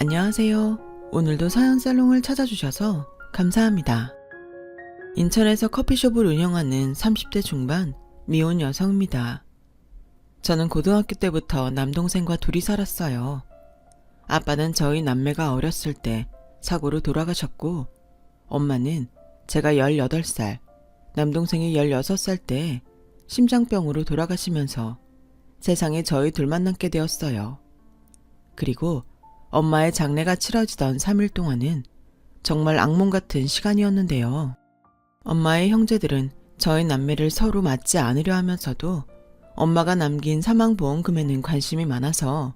안녕하세요. 오늘도 서연살롱을 찾아주셔서 감사합니다. 인천에서 커피숍을 운영하는 30대 중반 미혼 여성입니다. 저는 고등학교 때부터 남동생과 둘이 살았어요. 아빠는 저희 남매가 어렸을 때 사고로 돌아가셨고, 엄마는 제가 18살, 남동생이 16살 때 심장병으로 돌아가시면서 세상에 저희 둘만 남게 되었어요. 그리고 엄마의 장례가 치러지던 3일 동안은 정말 악몽 같은 시간이었는데요. 엄마의 형제들은 저희 남매를 서로 맞지 않으려 하면서도 엄마가 남긴 사망보험금에는 관심이 많아서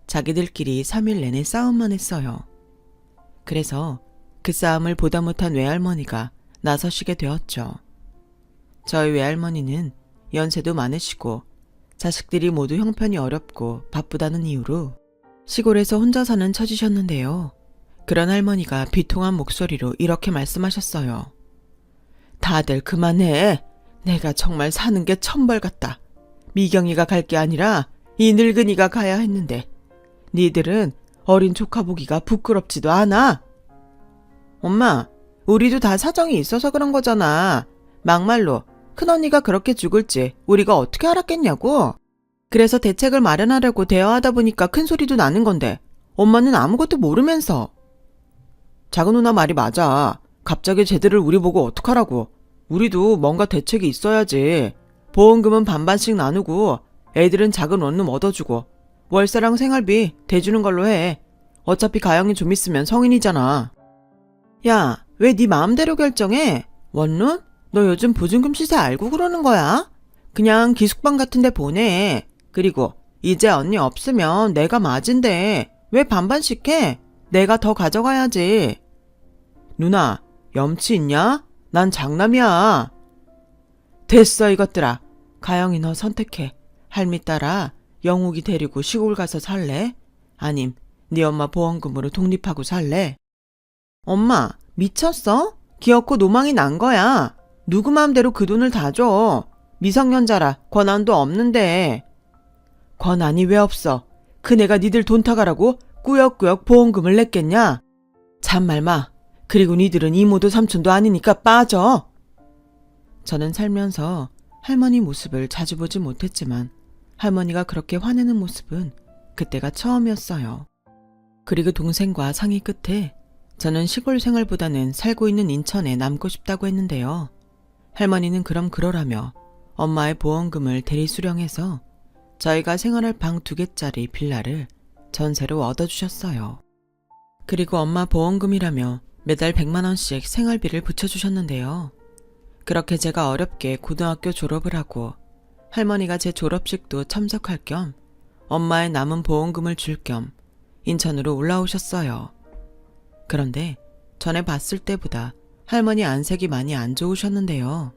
자기들끼리 3일 내내 싸움만 했어요. 그래서 그 싸움을 보다 못한 외할머니가 나서시게 되었죠. 저희 외할머니는 연세도 많으시고 자식들이 모두 형편이 어렵고 바쁘다는 이유로 시골에서 혼자 사는 처지셨는데요. 그런 할머니가 비통한 목소리로 이렇게 말씀하셨어요. 다들 그만해. 내가 정말 사는 게 천벌 같다. 미경이가 갈 게 아니라 이 늙은이가 가야 했는데 니들은 어린 조카 보기가 부끄럽지도 않아. 엄마, 우리도 다 사정이 있어서 그런 거잖아. 막말로 큰언니가 그렇게 죽을지 우리가 어떻게 알았겠냐고. 그래서 대책을 마련하려고 대화하다 보니까 큰 소리도 나는 건데 엄마는 아무것도 모르면서. 작은 누나 말이 맞아. 갑자기 쟤들을 우리 보고 어떡하라고. 우리도 뭔가 대책이 있어야지. 보험금은 반반씩 나누고 애들은 작은 원룸 얻어주고 월세랑 생활비 대주는 걸로 해. 어차피 가영이 좀 있으면 성인이잖아. 야, 왜 네 마음대로 결정해? 원룸? 너 요즘 보증금 시세 알고 그러는 거야? 그냥 기숙방 같은 데 보내. 그리고 이제 언니 없으면 내가 맞은데 왜 반반씩 해? 내가 더 가져가야지. 누나, 염치 있냐? 난 장남이야. 됐어 이것들아. 가영이 너 선택해. 할미 따라 영욱이 데리고 시골 가서 살래? 아님 네 엄마 보험금으로 독립하고 살래? 엄마, 미쳤어? 기어코 노망이 난 거야. 누구 마음대로 그 돈을 다 줘. 미성년자라 권한도 없는데. 권한이 왜 없어? 그네가 니들 돈 타가라고 꾸역꾸역 보험금을 냈겠냐? 참말 마. 그리고 니들은 이모도 삼촌도 아니니까 빠져. 저는 살면서 할머니 모습을 자주 보지 못했지만 할머니가 그렇게 화내는 모습은 그때가 처음이었어요. 그리고 동생과 상의 끝에 저는 시골 생활보다는 살고 있는 인천에 남고 싶다고 했는데요. 할머니는 그럼 그러라며 엄마의 보험금을 대리 수령해서 저희가 생활할 방 2개짜리 빌라를 전세로 얻어주셨어요. 그리고 엄마 보험금이라며 매달 100만 원씩 생활비를 붙여주셨는데요. 그렇게 제가 어렵게 고등학교 졸업을 하고 할머니가 제 졸업식도 참석할 겸 엄마의 남은 보험금을 줄 겸 인천으로 올라오셨어요. 그런데 전에 봤을 때보다 할머니 안색이 많이 안 좋으셨는데요.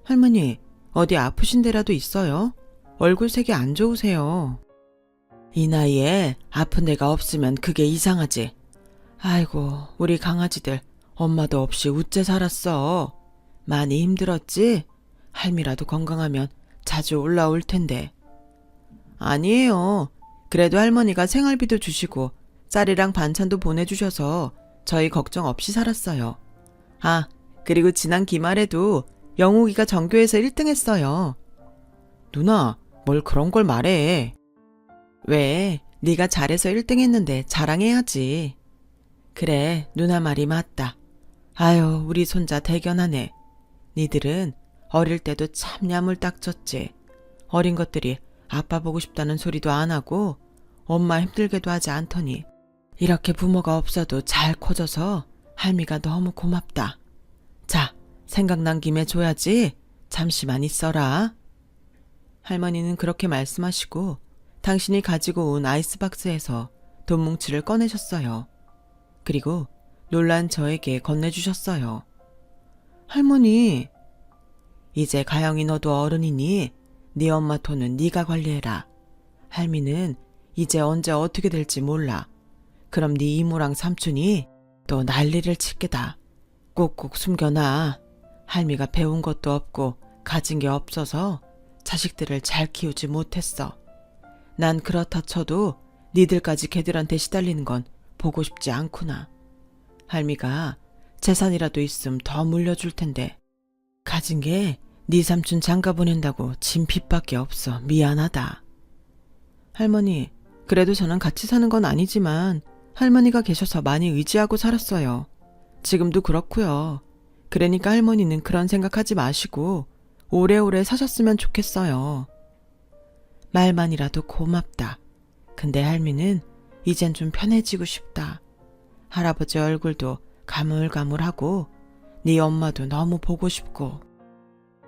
할머니, 어디 아프신 데라도 있어요? 얼굴색이 안 좋으세요. 이 나이에 아픈 데가 없으면 그게 이상하지. 아이고, 우리 강아지들 엄마도 없이 우째 살았어. 많이 힘들었지? 할미라도 건강하면 자주 올라올 텐데. 아니에요. 그래도 할머니가 생활비도 주시고 쌀이랑 반찬도 보내주셔서 저희 걱정 없이 살았어요. 아, 그리고 지난 기말에도 영욱이가 전교에서 1등 했어요. 누나, 뭘 그런 걸 말해. 왜? 네가 잘해서 1등 했는데 자랑해야지. 그래, 누나 말이 맞다. 아유, 우리 손자 대견하네. 니들은 어릴 때도 참 야물딱졌지. 어린 것들이 아빠 보고 싶다는 소리도 안 하고 엄마 힘들게도 하지 않더니 이렇게 부모가 없어도 잘 커져서 할미가 너무 고맙다. 자, 생각난 김에 줘야지. 잠시만 있어라. 할머니는 그렇게 말씀하시고 당신이 가지고 온 아이스박스에서 돈 뭉치를 꺼내셨어요. 그리고 놀란 저에게 건네주셨어요. 할머니, 이제 가영이 너도 어른이니 네 엄마 돈은 네가 관리해라. 할미는 이제 언제 어떻게 될지 몰라. 그럼 네 이모랑 삼촌이 또 난리를 칠 게다. 꼭꼭 숨겨놔. 할미가 배운 것도 없고 가진 게 없어서 자식들을 잘 키우지 못했어. 난 그렇다 쳐도 니들까지 걔들한테 시달리는 건 보고 싶지 않구나. 할미가 재산이라도 있음 더 물려줄 텐데 가진 게 네 삼촌 장가 보낸다고 진 빚밖에 없어. 미안하다. 할머니, 그래도 저는 같이 사는 건 아니지만 할머니가 계셔서 많이 의지하고 살았어요. 지금도 그렇고요. 그러니까 할머니는 그런 생각하지 마시고 오래오래 사셨으면 좋겠어요. 말만이라도 고맙다. 근데 할미는 이젠 좀 편해지고 싶다. 할아버지 얼굴도 가물가물하고 네 엄마도 너무 보고 싶고.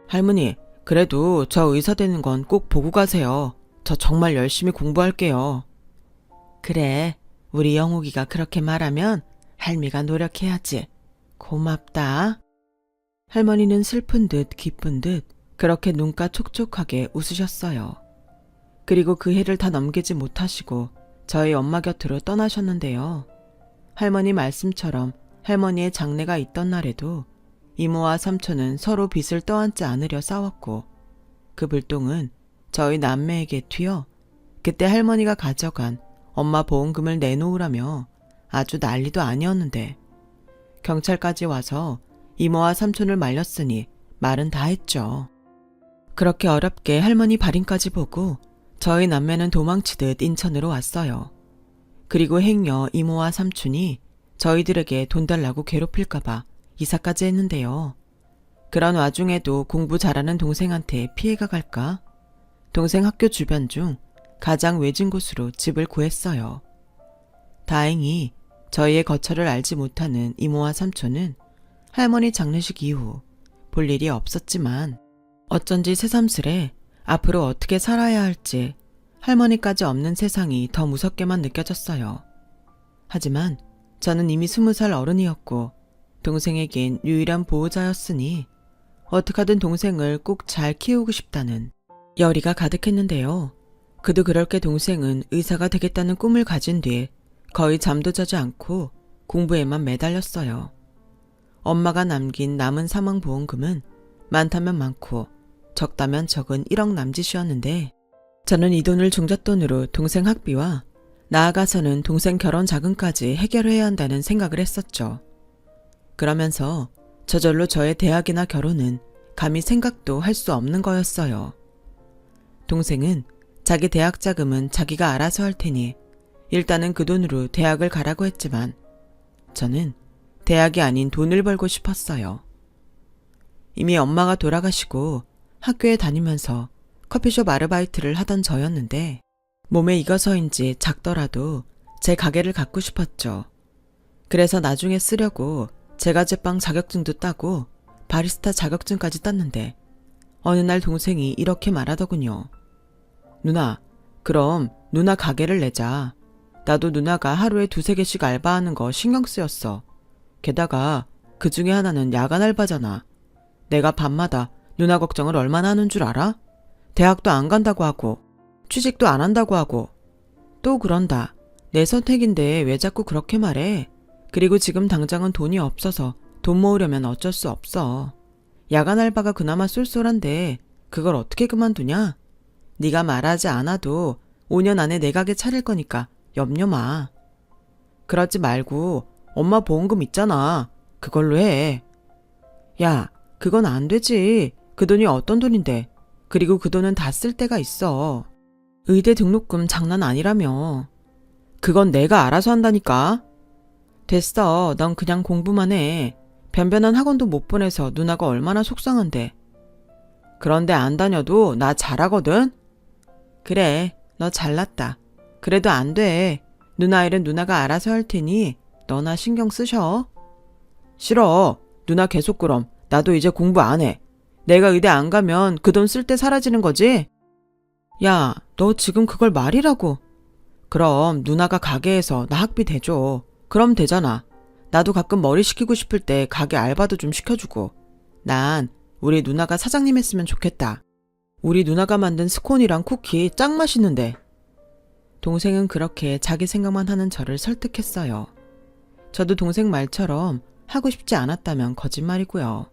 할머니, 그래도 저 의사 되는 건 꼭 보고 가세요. 저 정말 열심히 공부할게요. 그래, 우리 영욱이가 그렇게 말하면 할미가 노력해야지. 고맙다. 할머니는 슬픈 듯 기쁜 듯 그렇게 눈가 촉촉하게 웃으셨어요. 그리고 그 해를 다 넘기지 못하시고 저희 엄마 곁으로 떠나셨는데요. 할머니 말씀처럼 할머니의 장례가 있던 날에도 이모와 삼촌은 서로 빚을 떠안지 않으려 싸웠고 그 불똥은 저희 남매에게 튀어 그때 할머니가 가져간 엄마 보험금을 내놓으라며 아주 난리도 아니었는데 경찰까지 와서 이모와 삼촌을 말렸으니 말은 다 했죠. 그렇게 어렵게 할머니 발인까지 보고 저희 남매는 도망치듯 인천으로 왔어요. 그리고 행여 이모와 삼촌이 저희들에게 돈 달라고 괴롭힐까봐 이사까지 했는데요. 그런 와중에도 공부 잘하는 동생한테 피해가 갈까? 동생 학교 주변 중 가장 외진 곳으로 집을 구했어요. 다행히 저희의 거처를 알지 못하는 이모와 삼촌은 할머니 장례식 이후 볼 일이 없었지만 어쩐지 새삼스레 앞으로 어떻게 살아야 할지 할머니까지 없는 세상이 더 무섭게만 느껴졌어요. 하지만 저는 이미 20살 어른이었고 동생에겐 유일한 보호자였으니 어떻게든 동생을 꼭 잘 키우고 싶다는 열의가 가득했는데요. 그도 그럴 게 동생은 의사가 되겠다는 꿈을 가진 뒤 거의 잠도 자지 않고 공부에만 매달렸어요. 엄마가 남긴 남은 사망보험금은 많다면 많고 적다면 적은 1억 남짓이었는데 저는 이 돈을 종잣돈으로 동생 학비와 나아가서는 동생 결혼 자금까지 해결해야 한다는 생각을 했었죠. 그러면서 저절로 저의 대학이나 결혼은 감히 생각도 할 수 없는 거였어요. 동생은 자기 대학 자금은 자기가 알아서 할 테니 일단은 그 돈으로 대학을 가라고 했지만 저는 대학이 아닌 돈을 벌고 싶었어요. 이미 엄마가 돌아가시고 학교에 다니면서 커피숍 아르바이트를 하던 저였는데 몸에 익어서인지 작더라도 제 가게를 갖고 싶었죠. 그래서 나중에 쓰려고 제과제빵 자격증도 따고 바리스타 자격증까지 땄는데 어느 날 동생이 이렇게 말하더군요. 누나, 그럼 누나 가게를 내자. 나도 누나가 하루에 2-3개씩 알바하는 거 신경 쓰였어. 게다가 그 중에 하나는 야간 알바잖아. 내가 밤마다 누나 걱정을 얼마나 하는 줄 알아? 대학도 안 간다고 하고 취직도 안 한다고 하고 또 그런다. 내 선택인데 왜 자꾸 그렇게 말해? 그리고 지금 당장은 돈이 없어서 돈 모으려면 어쩔 수 없어. 야간 알바가 그나마 쏠쏠한데 그걸 어떻게 그만두냐? 네가 말하지 않아도 5년 안에 내 가게 차릴 거니까 염려 마. 그러지 말고 엄마 보험금 있잖아. 그걸로 해. 야, 그건 안 되지. 그 돈이 어떤 돈인데. 그리고 그 돈은 다 쓸 때가 있어. 의대 등록금 장난 아니라며. 그건 내가 알아서 한다니까. 됐어. 넌 그냥 공부만 해. 변변한 학원도 못 보내서 누나가 얼마나 속상한데. 그런데 안 다녀도 나 잘하거든? 그래, 너 잘났다. 그래도 안 돼. 누나 일은 누나가 알아서 할 테니 너나 신경 쓰셔. 싫어. 누나 계속 그럼. 나도 이제 공부 안 해. 내가 의대 안 가면 그 돈 쓸 때 사라지는 거지? 야, 너 지금 그걸 말이라고. 그럼 누나가 가게에서 나 학비 대줘. 그럼 되잖아. 나도 가끔 머리 식히고 싶을 때 가게 알바도 좀 시켜주고. 난 우리 누나가 사장님 했으면 좋겠다. 우리 누나가 만든 스콘이랑 쿠키 짱 맛있는데. 동생은 그렇게 자기 생각만 하는 저를 설득했어요. 저도 동생 말처럼 하고 싶지 않았다면 거짓말이고요.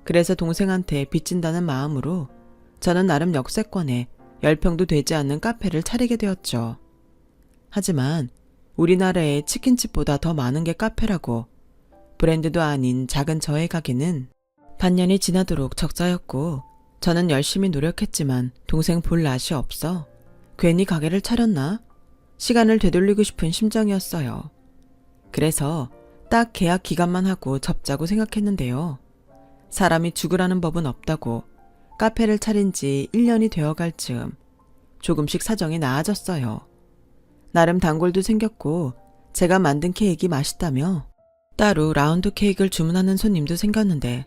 그래서 동생한테 빚진다는 마음으로 저는 나름 역세권에 10평도 되지 않는 카페를 차리게 되었죠. 하지만 우리나라에 치킨집보다 더 많은 게 카페라고. 브랜드도 아닌 작은 저의 가게는 반년이 지나도록 적자였고 저는 열심히 노력했지만 동생 볼 낯이 없어 괜히 가게를 차렸나? 시간을 되돌리고 싶은 심정이었어요. 그래서 딱 계약 기간만 하고 접자고 생각했는데요. 사람이 죽으라는 법은 없다고 카페를 차린 지 1년이 되어갈 즈음 조금씩 사정이 나아졌어요. 나름 단골도 생겼고 제가 만든 케이크 맛있다며 따로 라운드 케이크를 주문하는 손님도 생겼는데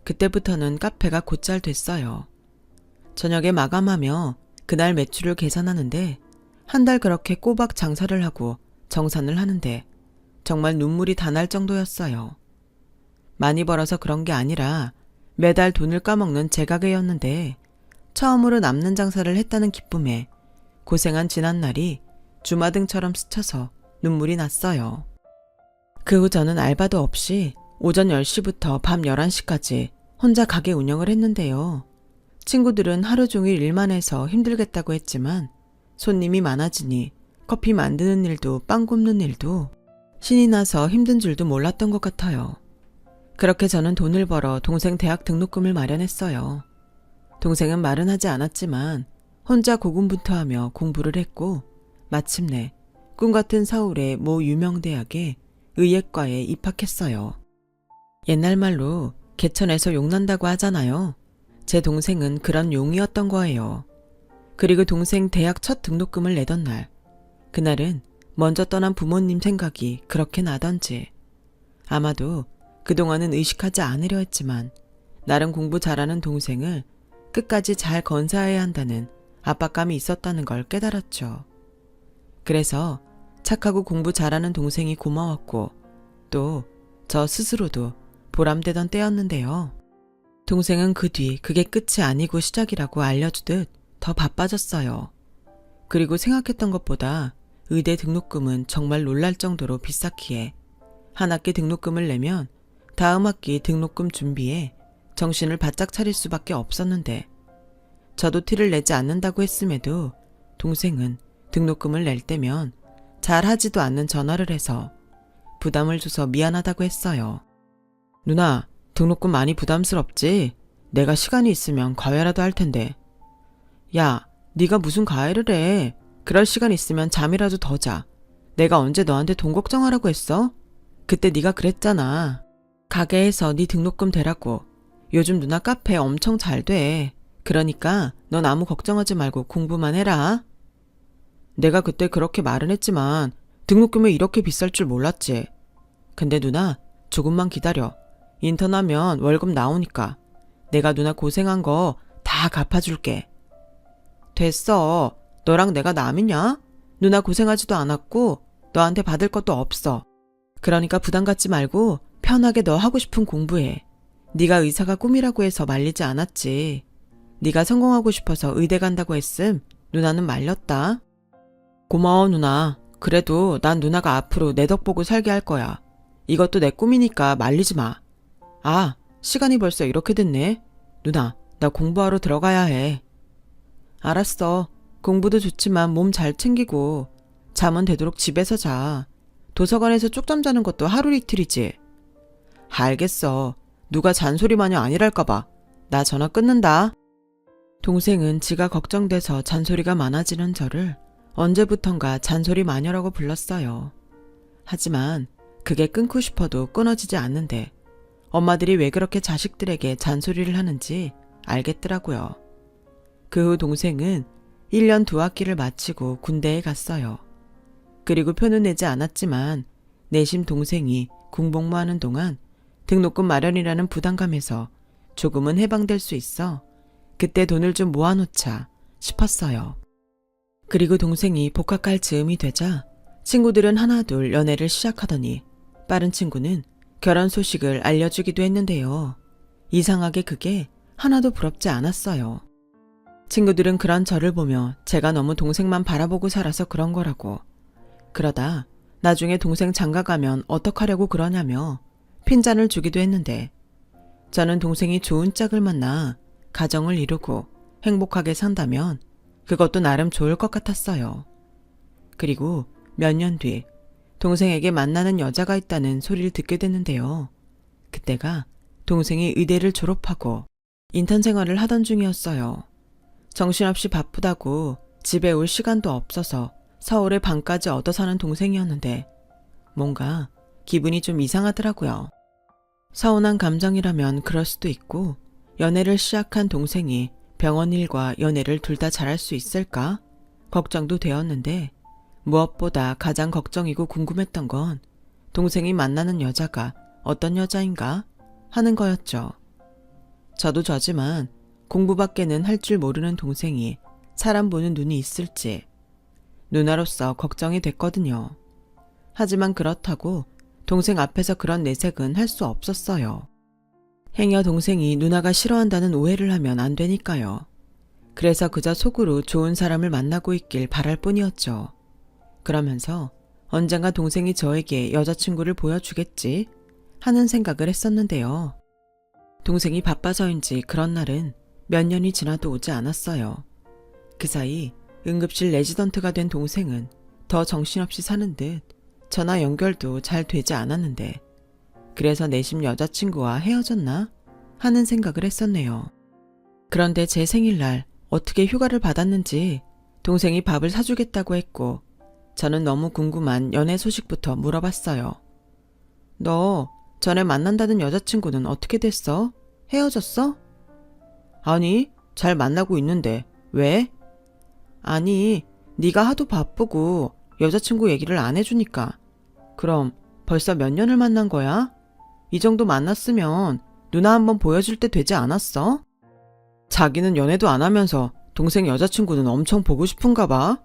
그때부터는 카페가 곧잘 됐어요. 저녁에 마감하며 그날 매출을 계산하는데 한 달 그렇게 꼬박 장사를 하고 정산을 하는데 정말 눈물이 다 날 정도였어요. 많이 벌어서 그런 게 아니라 매달 돈을 까먹는 제 가게였는데 처음으로 남는 장사를 했다는 기쁨에 고생한 지난날이 주마등처럼 스쳐서 눈물이 났어요. 그 후 저는 알바도 없이 오전 10시부터 밤 11시까지 혼자 가게 운영을 했는데요. 친구들은 하루 종일 일만 해서 힘들겠다고 했지만 손님이 많아지니 커피 만드는 일도 빵 굽는 일도 신이 나서 힘든 줄도 몰랐던 것 같아요. 그렇게 저는 돈을 벌어 동생 대학 등록금을 마련했어요. 동생은 말은 하지 않았지만 혼자 고군분투하며 공부를 했고 마침내 꿈같은 서울의 모 유명 대학에 의예과에 입학했어요. 옛날 말로 개천에서 용난다고 하잖아요. 제 동생은 그런 용이었던 거예요. 그리고 동생 대학 첫 등록금을 내던 날, 그날은 먼저 떠난 부모님 생각이 그렇게 나던지 아마도 그동안은 의식하지 않으려 했지만 나름 공부 잘하는 동생을 끝까지 잘 건사해야 한다는 압박감이 있었다는 걸 깨달았죠. 그래서 착하고 공부 잘하는 동생이 고마웠고 또 저 스스로도 보람되던 때였는데요. 동생은 그 뒤 그게 끝이 아니고 시작이라고 알려주듯 더 바빠졌어요. 그리고 생각했던 것보다 의대 등록금은 정말 놀랄 정도로 비쌌기에 한 학기 등록금을 내면 다음 학기 등록금 준비에 정신을 바짝 차릴 수밖에 없었는데 저도 티를 내지 않는다고 했음에도 동생은 등록금을 낼 때면 잘 하지도 않는 전화를 해서 부담을 줘서 미안하다고 했어요. 누나, 등록금 많이 부담스럽지? 내가 시간이 있으면 과외라도 할 텐데. 야, 네가 무슨 과외를 해? 그럴 시간 있으면 잠이라도 더 자. 내가 언제 너한테 돈 걱정하라고 했어? 그때 네가 그랬잖아. 가게에서 네 등록금 대라고. 요즘 누나 카페 엄청 잘 돼. 그러니까 넌 아무 걱정하지 말고 공부만 해라. 내가 그때 그렇게 말은 했지만 등록금이 이렇게 비쌀 줄 몰랐지. 근데 누나 조금만 기다려. 인턴하면 월급 나오니까 내가 누나 고생한 거 다 갚아줄게. 됐어. 너랑 내가 남이냐? 누나 고생하지도 않았고 너한테 받을 것도 없어. 그러니까 부담 갖지 말고 편하게 너 하고 싶은 공부해. 네가 의사가 꿈이라고 해서 말리지 않았지. 네가 성공하고 싶어서 의대 간다고 했음 누나는 말렸다. 고마워 누나. 그래도 난 누나가 앞으로 내 덕 보고 살게 할 거야. 이것도 내 꿈이니까 말리지 마. 아, 시간이 벌써 이렇게 됐네. 누나, 나 공부하러 들어가야 해. 알았어. 공부도 좋지만 몸 잘 챙기고 잠은 되도록 집에서 자. 도서관에서 쪽잠 자는 것도 하루 이틀이지. 알겠어. 누가 잔소리 마냥 아니랄까봐. 나 전화 끊는다. 동생은 지가 걱정돼서 잔소리가 많아지는 저를 언제부턴가 잔소리 마녀라고 불렀어요. 하지만 그게 끊고 싶어도 끊어지지 않는데 엄마들이 왜 그렇게 자식들에게 잔소리를 하는지 알겠더라고요. 그 후 동생은 1년 2학기를 마치고 군대에 갔어요. 그리고 표는 내지 않았지만 내심 동생이 군복무하는 동안 등록금 마련이라는 부담감에서 조금은 해방될 수 있어 그때 돈을 좀 모아놓자 싶었어요. 그리고 동생이 복학할 즈음이 되자 친구들은 하나둘 연애를 시작하더니 빠른 친구는 결혼 소식을 알려주기도 했는데요. 이상하게 그게 하나도 부럽지 않았어요. 친구들은 그런 저를 보며 제가 너무 동생만 바라보고 살아서 그런 거라고. 그러다 나중에 동생 장가가면 어떡하려고 그러냐며 핀잔을 주기도 했는데 저는 동생이 좋은 짝을 만나 가정을 이루고 행복하게 산다면 그것도 나름 좋을 것 같았어요. 그리고 몇 년 뒤 동생에게 만나는 여자가 있다는 소리를 듣게 됐는데요. 그때가 동생이 의대를 졸업하고 인턴 생활을 하던 중이었어요. 정신없이 바쁘다고 집에 올 시간도 없어서 서울에 방까지 얻어 사는 동생이었는데 뭔가 기분이 좀 이상하더라고요. 서운한 감정이라면 그럴 수도 있고 연애를 시작한 동생이 병원 일과 연애를 둘 다 잘할 수 있을까? 걱정도 되었는데 무엇보다 가장 걱정이고 궁금했던 건 동생이 만나는 여자가 어떤 여자인가 하는 거였죠. 저도 저지만 공부밖에는 할 줄 모르는 동생이 사람 보는 눈이 있을지 누나로서 걱정이 됐거든요. 하지만 그렇다고 동생 앞에서 그런 내색은 할 수 없었어요. 행여 동생이 누나가 싫어한다는 오해를 하면 안 되니까요. 그래서 그저 속으로 좋은 사람을 만나고 있길 바랄 뿐이었죠. 그러면서 언젠가 동생이 저에게 여자친구를 보여주겠지 하는 생각을 했었는데요. 동생이 바빠서인지 그런 날은 몇 년이 지나도 오지 않았어요. 그 사이 응급실 레지던트가 된 동생은 더 정신없이 사는 듯 전화 연결도 잘 되지 않았는데 그래서 내심 여자친구와 헤어졌나 하는 생각을 했었네요. 그런데 제 생일날 어떻게 휴가를 받았는지 동생이 밥을 사주겠다고 했고 저는 너무 궁금한 연애 소식부터 물어봤어요. 너 전에 만난다는 여자친구는 어떻게 됐어? 헤어졌어? 아니, 잘 만나고 있는데 왜? 아니, 네가 하도 바쁘고 여자친구 얘기를 안 해주니까. 그럼 벌써 몇 년을 만난 거야? 이 정도 만났으면 누나 한번 보여줄 때 되지 않았어? 자기는 연애도 안 하면서 동생 여자친구는 엄청 보고 싶은가 봐.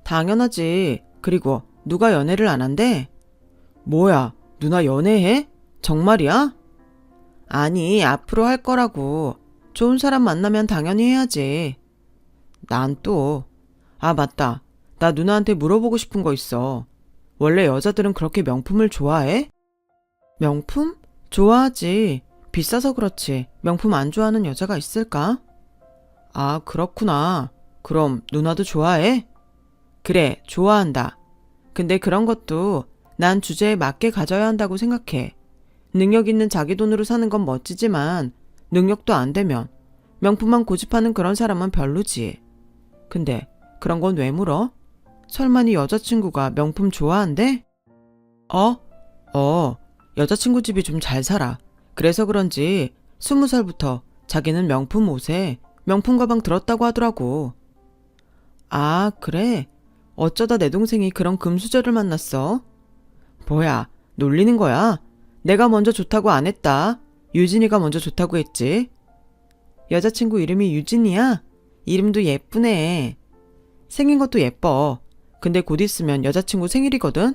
당연하지. 그리고 누가 연애를 안 한대? 뭐야, 누나 연애해? 정말이야? 아니, 앞으로 할 거라고. 좋은 사람 만나면 당연히 해야지. 난 또. 아, 맞다. 나 누나한테 물어보고 싶은 거 있어. 원래 여자들은 그렇게 명품을 좋아해? 명품? 좋아하지. 비싸서 그렇지. 명품 안 좋아하는 여자가 있을까? 아, 그렇구나. 그럼 누나도 좋아해? 그래, 좋아한다. 근데 그런 것도 난 주제에 맞게 가져야 한다고 생각해. 능력 있는 자기 돈으로 사는 건 멋지지만 능력도 안 되면 명품만 고집하는 그런 사람은 별로지. 근데 그런 건 왜 물어? 설마 네 여자친구가 명품 좋아한대? 여자친구 집이 좀 잘 살아. 그래서 그런지 20살부터 자기는 명품 옷에 명품 가방 들었다고 하더라고. 아, 그래? 어쩌다 내 동생이 그런 금수저를 만났어? 뭐야, 놀리는 거야? 내가 먼저 좋다고 안 했다. 유진이가 먼저 좋다고 했지. 여자친구 이름이 유진이야? 이름도 예쁘네. 생긴 것도 예뻐. 근데 곧 있으면 여자친구 생일이거든?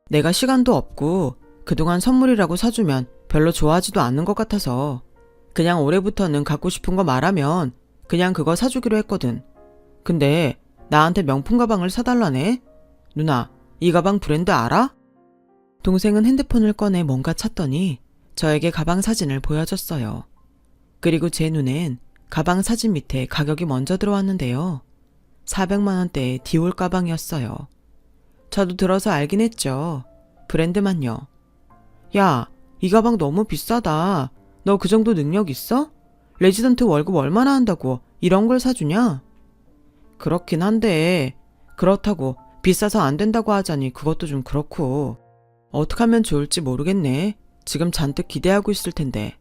내가 시간도 없고 그동안 선물이라고 사주면 별로 좋아하지도 않는 것 같아서 그냥 올해부터는 갖고 싶은 거 말하면 그냥 그거 사주기로 했거든. 근데 나한테 명품 가방을 사달라네? 누나, 이 가방 브랜드 알아? 동생은 핸드폰을 꺼내 뭔가 찾더니 저에게 가방 사진을 보여줬어요. 그리고 제 눈엔 가방 사진 밑에 가격이 먼저 들어왔는데요. 400만 원대의 디올 가방이었어요. 저도 들어서 알긴 했죠. 브랜드만요. 야, 이 가방 너무 비싸다. 너 그 정도 능력 있어? 레지던트 월급 얼마나 한다고 이런 걸 사주냐? 그렇긴 한데 그렇다고 비싸서 안 된다고 하자니 그것도 좀 그렇고. 어떻게 하면 좋을지 모르겠네. 지금 잔뜩 기대하고 있을 텐데.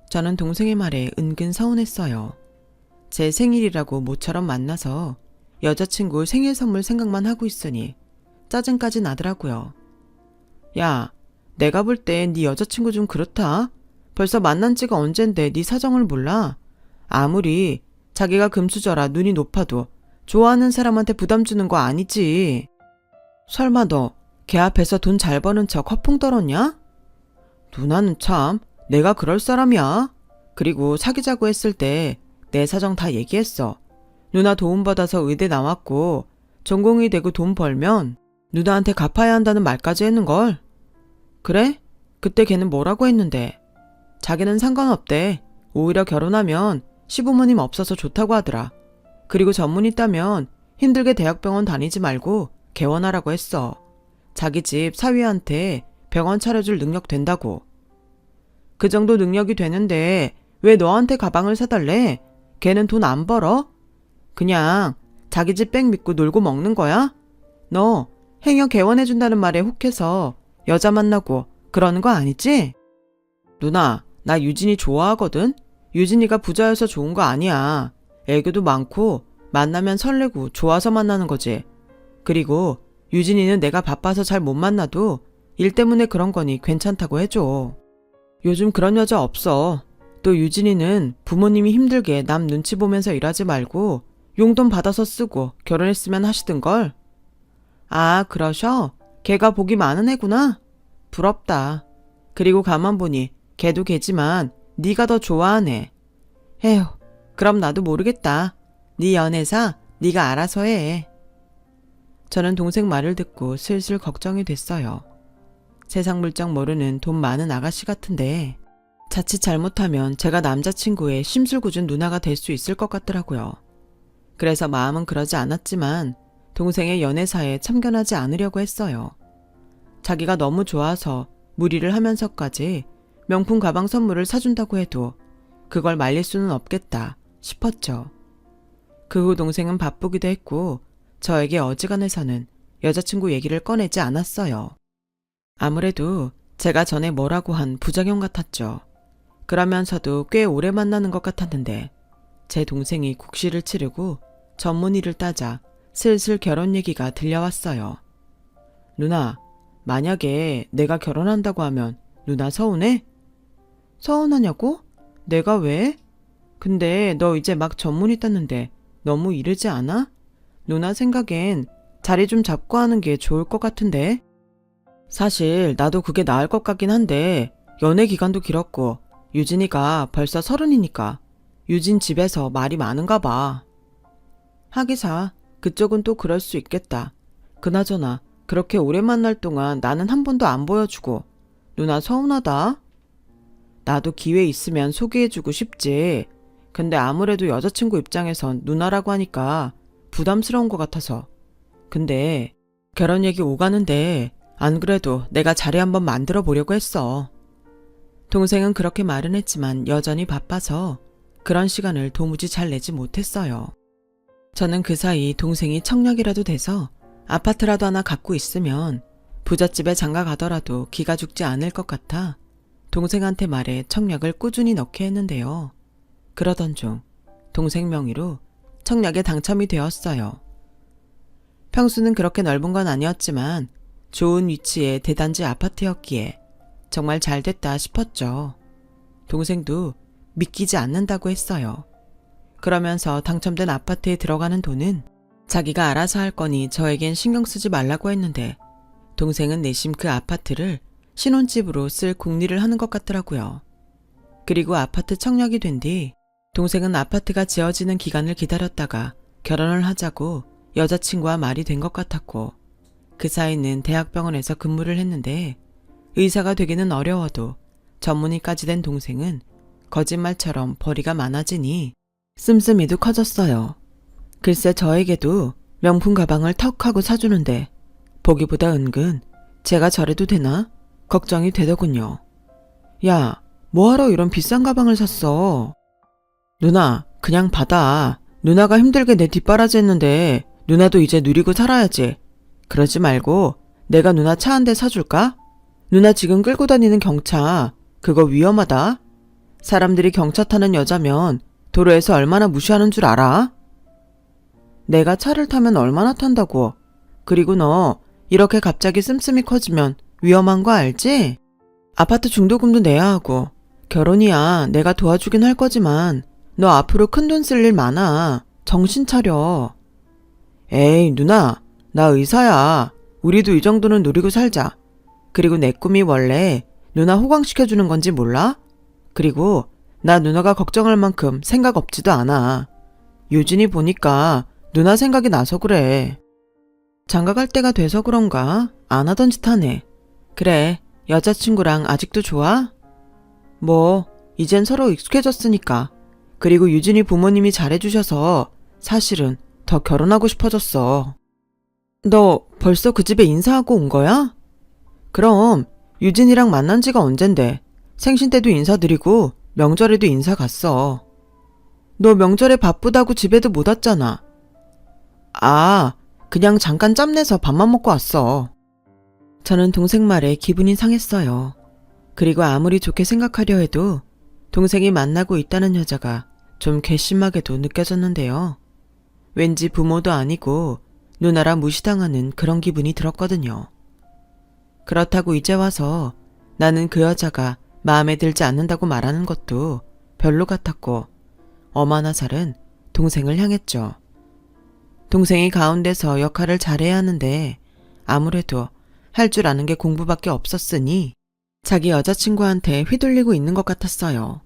저는 동생의 말에 은근 서운했어요. 제 생일이라고 모처럼 만나서 여자친구 생일 선물 생각만 하고 있으니 짜증까지 나더라고요. 야, 내가 볼 땐 네 여자친구 좀 그렇다. 벌써 만난 지가 언젠데 네 사정을 몰라. 아무리 자기가 금수저라 눈이 높아도 좋아하는 사람한테 부담 주는 거 아니지. 설마 너 걔 앞에서 돈 잘 버는 척 허풍 떨었냐? 누나는 참 내가 그럴 사람이야. 그리고 사귀자고 했을 때 내 사정 다 얘기했어. 누나 도움받아서 의대 나왔고 전공이 되고 돈 벌면 누나한테 갚아야 한다는 말까지 했는걸. 그래? 그때 걔는 뭐라고 했는데? 자기는 상관없대. 오히려 결혼하면 시부모님 없어서 좋다고 하더라. 그리고 전문 있다면 힘들게 대학병원 다니지 말고 개원하라고 했어. 자기 집 사위한테 병원 차려줄 능력 된다고. 그 정도 능력이 되는데 왜 너한테 가방을 사달래? 걔는 돈 안 벌어? 그냥 자기 집 백 믿고 놀고 먹는 거야? 너 행여 개원해준다는 말에 혹해서 여자 만나고 그러는 거 아니지? 누나, 나 유진이 좋아하거든? 유진이가 부자여서 좋은 거 아니야. 애교도 많고 만나면 설레고 좋아서 만나는 거지. 그리고 유진이는 내가 바빠서 잘 못 만나도 일 때문에 그런 거니 괜찮다고 해줘. 요즘 그런 여자 없어. 또 유진이는 부모님이 힘들게 남 눈치 보면서 일하지 말고 용돈 받아서 쓰고 결혼했으면 하시던걸. 아, 그러셔? 걔가 복이 많은 애구나? 부럽다. 그리고 가만 보니 걔도 걔지만 네가 더 좋아하네. 에휴, 그럼 나도 모르겠다. 네 연애사 네가 알아서 해. 저는 동생 말을 듣고 슬슬 걱정이 됐어요. 세상 물정 모르는 돈 많은 아가씨 같은데 자칫 잘못하면 제가 남자친구의 심술궂은 누나가 될 수 있을 것 같더라고요. 그래서 마음은 그러지 않았지만 동생의 연애사에 참견하지 않으려고 했어요. 자기가 너무 좋아서 무리를 하면서까지 명품 가방 선물을 사준다고 해도 그걸 말릴 수는 없겠다 싶었죠. 그 후 동생은 바쁘기도 했고 저에게 어지간해서는 여자친구 얘기를 꺼내지 않았어요. 아무래도 제가 전에 뭐라고 한 부작용 같았죠. 그러면서도 꽤 오래 만나는 것 같았는데 제 동생이 국시를 치르고 전문의를 따자 슬슬 결혼 얘기가 들려왔어요. 누나, 만약에 내가 결혼한다고 하면 누나 서운해? 서운하냐고? 내가 왜? 근데 너 이제 막 전문의 땄는데 너무 이르지 않아? 누나 생각엔 자리 좀 잡고 하는 게 좋을 것 같은데? 사실 나도 그게 나을 것 같긴 한데 연애 기간도 길었고 유진이가 벌써 30이니까 유진 집에서 말이 많은가 봐. 하기사 그쪽은 또 그럴 수 있겠다. 그나저나 그렇게 오래 만날 동안 나는 한 번도 안 보여주고 누나 서운하다. 나도 기회 있으면 소개해주고 싶지. 근데 아무래도 여자친구 입장에선 누나라고 하니까 부담스러운 것 같아서. 근데 결혼 얘기 오가는데 안 그래도 내가 자리 한번 만들어 보려고 했어. 동생은 그렇게 말은 했지만 여전히 바빠서 그런 시간을 도무지 잘 내지 못했어요. 저는 그 사이 동생이 청약이라도 돼서 아파트라도 하나 갖고 있으면 부잣집에 장가 가더라도 기가 죽지 않을 것 같아 동생한테 말해 청약을 꾸준히 넣게 했는데요. 그러던 중 동생 명의로 청약에 당첨이 되었어요. 평수는 그렇게 넓은 건 아니었지만 좋은 위치의 대단지 아파트였기에 정말 잘 됐다 싶었죠. 동생도 믿기지 않는다고 했어요. 그러면서 당첨된 아파트에 들어가는 돈은 자기가 알아서 할 거니 저에겐 신경 쓰지 말라고 했는데 동생은 내심 그 아파트를 신혼집으로 쓸 궁리를 하는 것 같더라고요. 그리고 아파트 청약이 된 뒤 동생은 아파트가 지어지는 기간을 기다렸다가 결혼을 하자고 여자친구와 말이 된 것 같았고 그 사이는 대학병원에서 근무를 했는데 의사가 되기는 어려워도 전문의까지 된 동생은 거짓말처럼 벌이가 많아지니 씀씀이도 커졌어요. 글쎄 저에게도 명품 가방을 턱 하고 사주는데 보기보다 은근 제가 저래도 되나? 걱정이 되더군요. 야, 뭐하러 이런 비싼 가방을 샀어? 누나, 그냥 받아. 누나가 힘들게 내 뒷바라지 했는데 누나도 이제 누리고 살아야지. 그러지 말고 내가 누나 차 한 대 사줄까? 누나 지금 끌고 다니는 경차 그거 위험하다. 사람들이 경차 타는 여자면 도로에서 얼마나 무시하는 줄 알아? 내가 차를 타면 얼마나 탄다고. 그리고 너 이렇게 갑자기 씀씀이 커지면 위험한 거 알지? 아파트 중도금도 내야 하고 결혼이야 내가 도와주긴 할 거지만 너 앞으로 큰돈 쓸 일 많아. 정신 차려. 에이 누나, 나 의사야. 우리도 이 정도는 누리고 살자. 그리고 내 꿈이 원래 누나 호강시켜주는 건지 몰라? 그리고 나 누나가 걱정할 만큼 생각 없지도 않아. 유진이 보니까 누나 생각이 나서 그래. 장가갈 때가 돼서 그런가? 안 하던 짓 하네. 그래, 여자친구랑 아직도 좋아? 뭐 이젠 서로 익숙해졌으니까. 그리고 유진이 부모님이 잘해주셔서 사실은 더 결혼하고 싶어졌어. 너 벌써 그 집에 인사하고 온 거야? 그럼 유진이랑 만난 지가 언젠데 생신 때도 인사드리고 명절에도 인사 갔어. 너 명절에 바쁘다고 집에도 못 왔잖아. 아, 그냥 잠깐 짬내서 밥만 먹고 왔어. 저는 동생 말에 기분이 상했어요. 그리고 아무리 좋게 생각하려 해도 동생이 만나고 있다는 여자가 좀 괘씸하게도 느껴졌는데요. 왠지 부모도 아니고 누나라 무시당하는 그런 기분이 들었거든요. 그렇다고 이제 와서 나는 그 여자가 마음에 들지 않는다고 말하는 것도 별로 같았고 엄한 화살은 동생을 향했죠. 동생이 가운데서 역할을 잘해야 하는데 아무래도 할 줄 아는 게 공부밖에 없었으니 자기 여자친구한테 휘둘리고 있는 것 같았어요.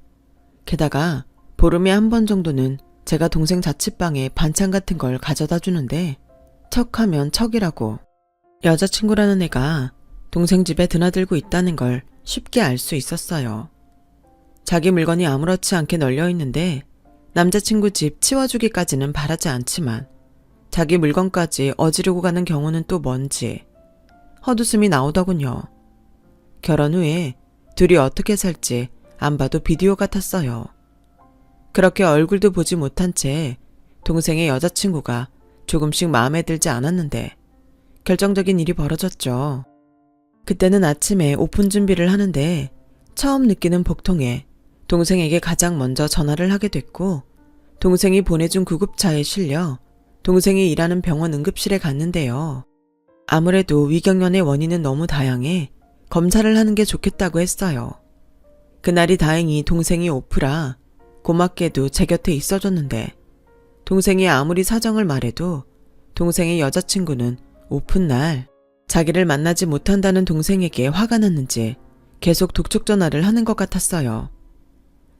게다가 보름에 한 번 정도는 제가 동생 자취방에 반찬 같은 걸 가져다 주는데 척하면 척이라고. 여자친구라는 애가 동생 집에 드나들고 있다는 걸 쉽게 알 수 있었어요. 자기 물건이 아무렇지 않게 널려 있는데 남자친구 집 치워주기까지는 바라지 않지만 자기 물건까지 어지르고 가는 경우는 또 뭔지 헛웃음이 나오더군요. 결혼 후에 둘이 어떻게 살지 안 봐도 비디오 같았어요. 그렇게 얼굴도 보지 못한 채 동생의 여자친구가 조금씩 마음에 들지 않았는데 결정적인 일이 벌어졌죠. 그때는 아침에 오픈 준비를 하는데 처음 느끼는 복통에 동생에게 가장 먼저 전화를 하게 됐고 동생이 보내준 구급차에 실려 동생이 일하는 병원 응급실에 갔는데요. 아무래도 위경련의 원인은 너무 다양해 검사를 하는 게 좋겠다고 했어요. 그날이 다행히 동생이 오프라 고맙게도 제 곁에 있어줬는데 동생이 아무리 사정을 말해도 동생의 여자친구는 오픈 날 자기를 만나지 못한다는 동생에게 화가 났는지 계속 독촉 전화를 하는 것 같았어요.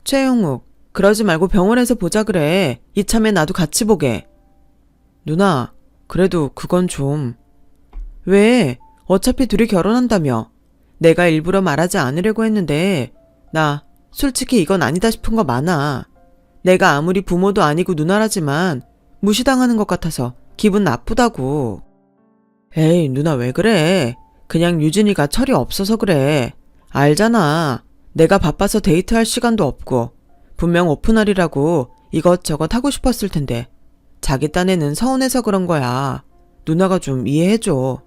최영욱, 그러지 말고 병원에서 보자 그래. 이참에 나도 같이 보게. 누나, 그래도 그건 좀... 왜? 어차피 둘이 결혼한다며. 내가 일부러 말하지 않으려고 했는데 나 솔직히 이건 아니다 싶은 거 많아. 내가 아무리 부모도 아니고 누나라지만 무시당하는 것 같아서 기분 나쁘다고. 에이, 누나 왜 그래? 그냥 유진이가 철이 없어서 그래. 알잖아. 내가 바빠서 데이트할 시간도 없고 분명 오픈할이라고 이것저것 하고 싶었을 텐데 자기 딴에는 서운해서 그런 거야. 누나가 좀 이해해줘.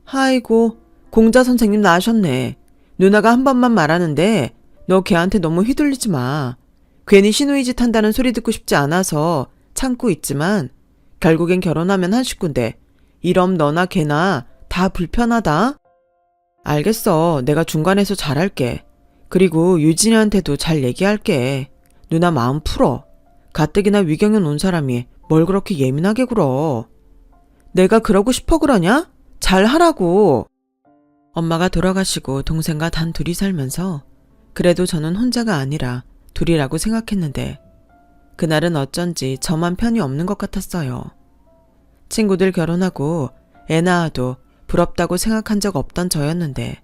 아이고, 공자 선생님 나으셨네. 누나가 한 번만 말하는데 너 걔한테 너무 휘둘리지 마. 괜히 시누이 짓 한다는 소리 듣고 싶지 않아서 참고 있지만 결국엔 결혼하면 한 식구인데 이럼 너나 걔나 다 불편하다? 알겠어. 내가 중간에서 잘할게. 그리고 유진이한테도 잘 얘기할게. 누나 마음 풀어. 가뜩이나 위경련 온 사람이 뭘 그렇게 예민하게 굴어. 내가 그러고 싶어 그러냐? 잘 하라고. 엄마가 돌아가시고 동생과 단 둘이 살면서 그래도 저는 혼자가 아니라 둘이라고 생각했는데 그날은 어쩐지 저만 편이 없는 것 같았어요. 친구들 결혼하고 애 낳아도 부럽다고 생각한 적 없던 저였는데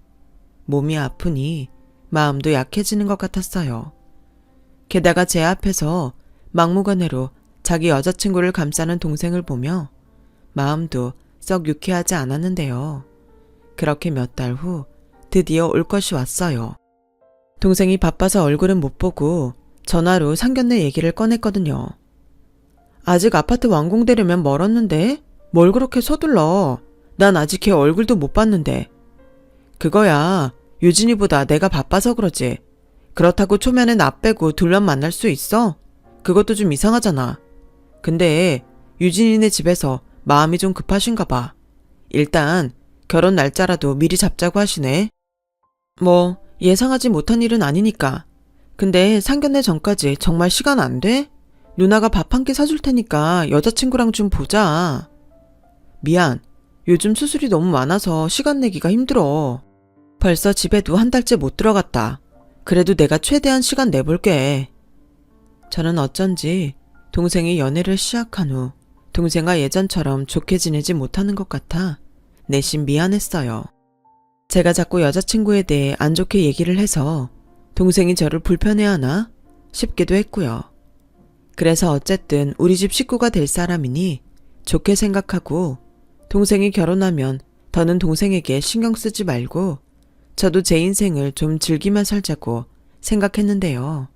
몸이 아프니 마음도 약해지는 것 같았어요. 게다가 제 앞에서 막무가내로 자기 여자친구를 감싸는 동생을 보며 마음도 썩 유쾌하지 않았는데요. 그렇게 몇 달 후 드디어 올 것이 왔어요. 동생이 바빠서 얼굴은 못 보고 전화로 상견례 얘기를 꺼냈거든요. 아직 아파트 완공되려면 멀었는데 뭘 그렇게 서둘러. 난 아직 걔 얼굴도 못 봤는데. 그거야 유진이보다 내가 바빠서 그러지. 그렇다고 초면에 나 빼고 둘만 만날 수 있어? 그것도 좀 이상하잖아. 근데 유진이네 집에서 마음이 좀 급하신가 봐. 일단 결혼 날짜라도 미리 잡자고 하시네. 뭐 예상하지 못한 일은 아니니까. 근데 상견례 전까지 정말 시간 안 돼? 누나가 밥 한 끼 사줄 테니까 여자친구랑 좀 보자. 미안. 요즘 수술이 너무 많아서 시간 내기가 힘들어. 벌써 집에도 한 달째 못 들어갔다. 그래도 내가 최대한 시간 내볼게. 저는 어쩐지 동생이 연애를 시작한 후 동생과 예전처럼 좋게 지내지 못하는 것 같아 내심 미안했어요. 제가 자꾸 여자친구에 대해 안 좋게 얘기를 해서 동생이 저를 불편해하나 싶기도 했고요. 그래서 어쨌든 우리 집 식구가 될 사람이니 좋게 생각하고 동생이 결혼하면 더는 동생에게 신경 쓰지 말고 저도 제 인생을 좀 즐기며 살자고 생각했는데요.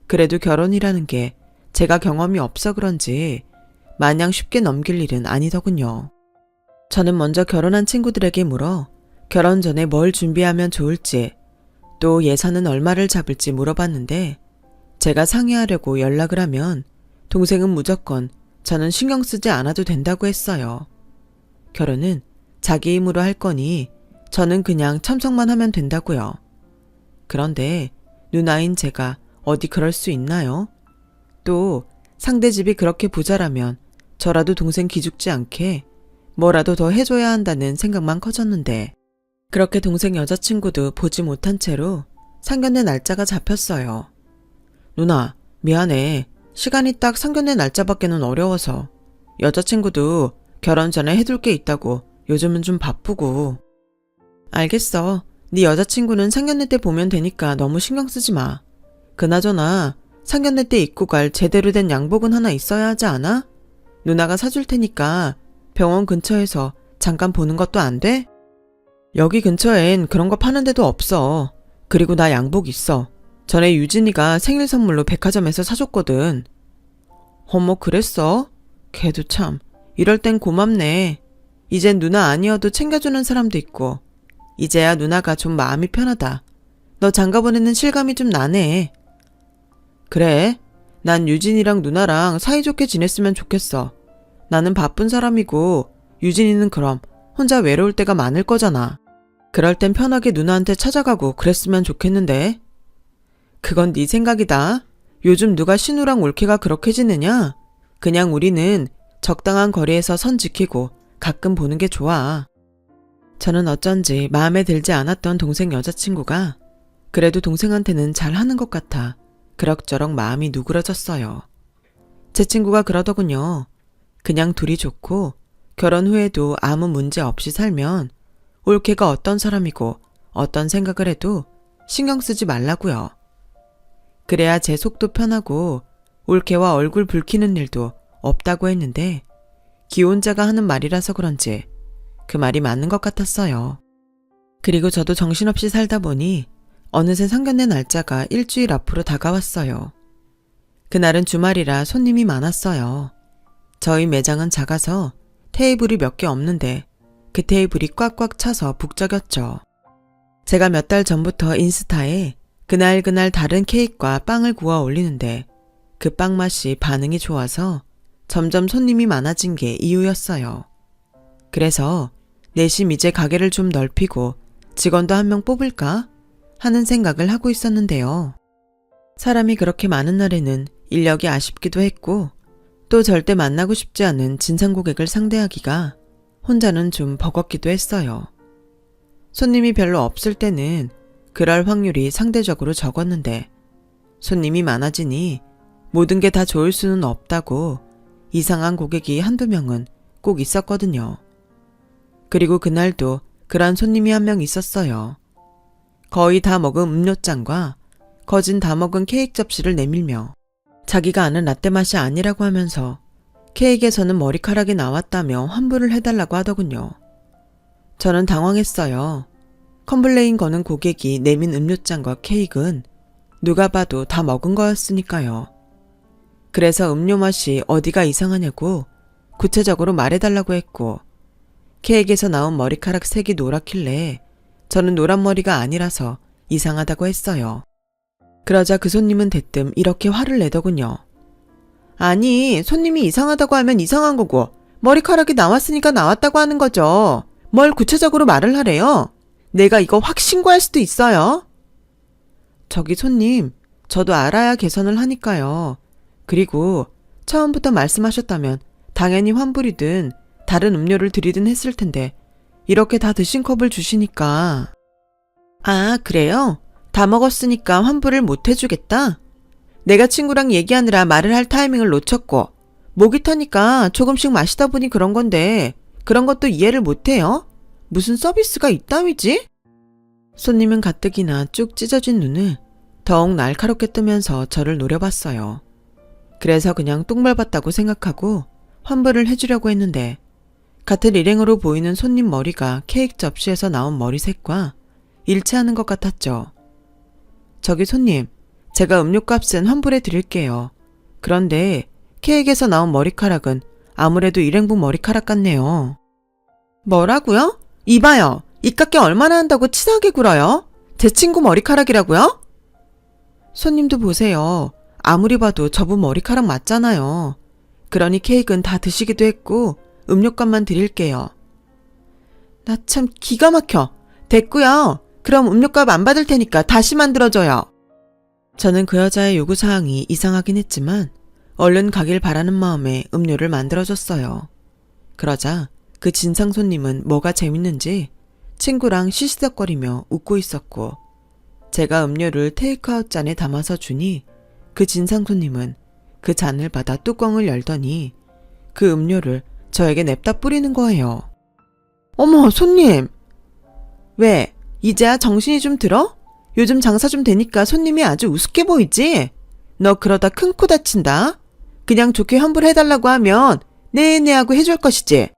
그래도 결혼이라는 게 제가 경험이 없어 그런지 마냥 쉽게 넘길 일은 아니더군요. 저는 먼저 결혼한 친구들에게 물어 결혼 전에 뭘 준비하면 좋을지 또 예산은 얼마를 잡을지 물어봤는데 제가 상의하려고 연락을 하면 동생은 무조건 저는 신경 쓰지 않아도 된다고 했어요. 결혼은 자기 힘으로 할 거니 저는 그냥 참석만 하면 된다고요. 그런데 누나인 제가 어디 그럴 수 있나요? 또 상대 집이 그렇게 부자라면 저라도 동생 기죽지 않게 뭐라도 더 해줘야 한다는 생각만 커졌는데 그렇게 동생 여자친구도 보지 못한 채로 상견례 날짜가 잡혔어요. 누나, 미안해. 시간이 딱 상견례 날짜밖에는 어려워서. 여자친구도 결혼 전에 해둘 게 있다고 요즘은 좀 바쁘고. 알겠어. 네 여자친구는 상견례 때 보면 되니까 너무 신경 쓰지 마. 그나저나 상견례 때 입고 갈 제대로 된 양복은 하나 있어야 하지 않아? 누나가 사줄 테니까 병원 근처에서 잠깐 보는 것도 안 돼? 여기 근처엔 그런 거 파는 데도 없어. 그리고 나 양복 있어. 전에 유진이가 생일 선물로 백화점에서 사줬거든. 어머, 그랬어? 걔도 참 이럴 땐 고맙네. 이젠 누나 아니어도 챙겨주는 사람도 있고 이제야 누나가 좀 마음이 편하다. 너 장가 보내는 실감이 좀 나네. 그래, 난 유진이랑 누나랑 사이좋게 지냈으면 좋겠어. 나는 바쁜 사람이고 유진이는 그럼 혼자 외로울 때가 많을 거잖아. 그럴 땐 편하게 누나한테 찾아가고 그랬으면 좋겠는데. 그건 네 생각이다. 요즘 누가 신우랑 올케가 그렇게 지내냐? 그냥 우리는 적당한 거리에서 선 지키고 가끔 보는 게 좋아. 저는 어쩐지 마음에 들지 않았던 동생 여자친구가 그래도 동생한테는 잘하는 것 같아 그럭저럭 마음이 누그러졌어요. 제 친구가 그러더군요. 그냥 둘이 좋고 결혼 후에도 아무 문제 없이 살면 올케가 어떤 사람이고 어떤 생각을 해도 신경 쓰지 말라고요. 그래야 제 속도 편하고 올케와 얼굴 붉히는 일도 없다고 했는데 기혼자가 하는 말이라서 그런지 그 말이 맞는 것 같았어요. 그리고 저도 정신없이 살다 보니 어느새 상견례 날짜가 일주일 앞으로 다가왔어요. 그날은 주말이라 손님이 많았어요. 저희 매장은 작아서 테이블이 몇 개 없는데 그 테이블이 꽉꽉 차서 북적였죠. 제가 몇 달 전부터 인스타에 그날 다른 케이크와 빵을 구워 올리는데 그 빵 맛이 반응이 좋아서 점점 손님이 많아진 게 이유였어요. 그래서 내심 이제 가게를 좀 넓히고 직원도 한 명 뽑을까 하는 생각을 하고 있었는데요. 사람이 그렇게 많은 날에는 인력이 아쉽기도 했고 또 절대 만나고 싶지 않은 진상 고객을 상대하기가 혼자는 좀 버겁기도 했어요. 손님이 별로 없을 때는 그럴 확률이 상대적으로 적었는데 손님이 많아지니 모든 게 다 좋을 수는 없다고 이상한 고객이 한두 명은 꼭 있었거든요. 그리고 그날도 그런 손님이 한 명 있었어요. 거의 다 먹은 음료잔과 거진 다 먹은 케이크 접시를 내밀며 자기가 아는 라떼 맛이 아니라고 하면서 케이크에서는 머리카락이 나왔다며 환불을 해달라고 하더군요. 저는 당황했어요. 컴플레인 거는 고객이 내민 음료잔과 케이크는 누가 봐도 다 먹은 거였으니까요. 그래서 음료 맛이 어디가 이상하냐고 구체적으로 말해달라고 했고 케이크에서 나온 머리카락 색이 노랗길래 저는 노란 머리가 아니라서 이상하다고 했어요. 그러자 그 손님은 대뜸 이렇게 화를 내더군요. 아니, 손님이 이상하다고 하면 이상한 거고 머리카락이 나왔으니까 나왔다고 하는 거죠. 뭘 구체적으로 말을 하래요? 내가 이거 확 신고할 수도 있어요. 저기 손님, 저도 알아야 개선을 하니까요. 그리고 처음부터 말씀하셨다면 당연히 환불이든 다른 음료를 드리든 했을 텐데 이렇게 다 드신 컵을 주시니까. 아, 그래요? 다 먹었으니까 환불을 못 해주겠다? 내가 친구랑 얘기하느라 말을 할 타이밍을 놓쳤고 목이 타니까 조금씩 마시다 보니 그런 건데 그런 것도 이해를 못해요? 무슨 서비스가 이따위지? 손님은 가뜩이나 쭉 찢어진 눈을 더욱 날카롭게 뜨면서 저를 노려봤어요. 그래서 그냥 똥 밟았다고 생각하고 환불을 해주려고 했는데 같은 일행으로 보이는 손님 머리가 케이크 접시에서 나온 머리색과 일치하는 것 같았죠. 저기 손님, 제가 음료값은 환불해 드릴게요. 그런데 케이크에서 나온 머리카락은 아무래도 일행분 머리카락 같네요. 뭐라고요? 이봐요. 이깟게 얼마나 한다고 치사하게 굴어요? 제 친구 머리카락이라고요? 손님도 보세요. 아무리 봐도 저분 머리카락 맞잖아요. 그러니 케이크는 다 드시기도 했고 음료값만 드릴게요. 나 참 기가 막혀. 됐고요. 그럼 음료값 안 받을 테니까 다시 만들어줘요. 저는 그 여자의 요구사항이 이상하긴 했지만 얼른 가길 바라는 마음에 음료를 만들어줬어요. 그러자 그 진상 손님은 뭐가 재밌는지 친구랑 시시덕거리며 웃고 있었고 제가 음료를 테이크아웃 잔에 담아서 주니 그 진상 손님은 그 잔을 받아 뚜껑을 열더니 그 음료를 저에게 냅다 뿌리는 거예요. 어머, 손님! 왜? 이제야 정신이 좀 들어? 요즘 장사 좀 되니까 손님이 아주 우습게 보이지? 너 그러다 큰 코 다친다. 그냥 좋게 환불해달라고 하면 네네 하고 해줄 것이지.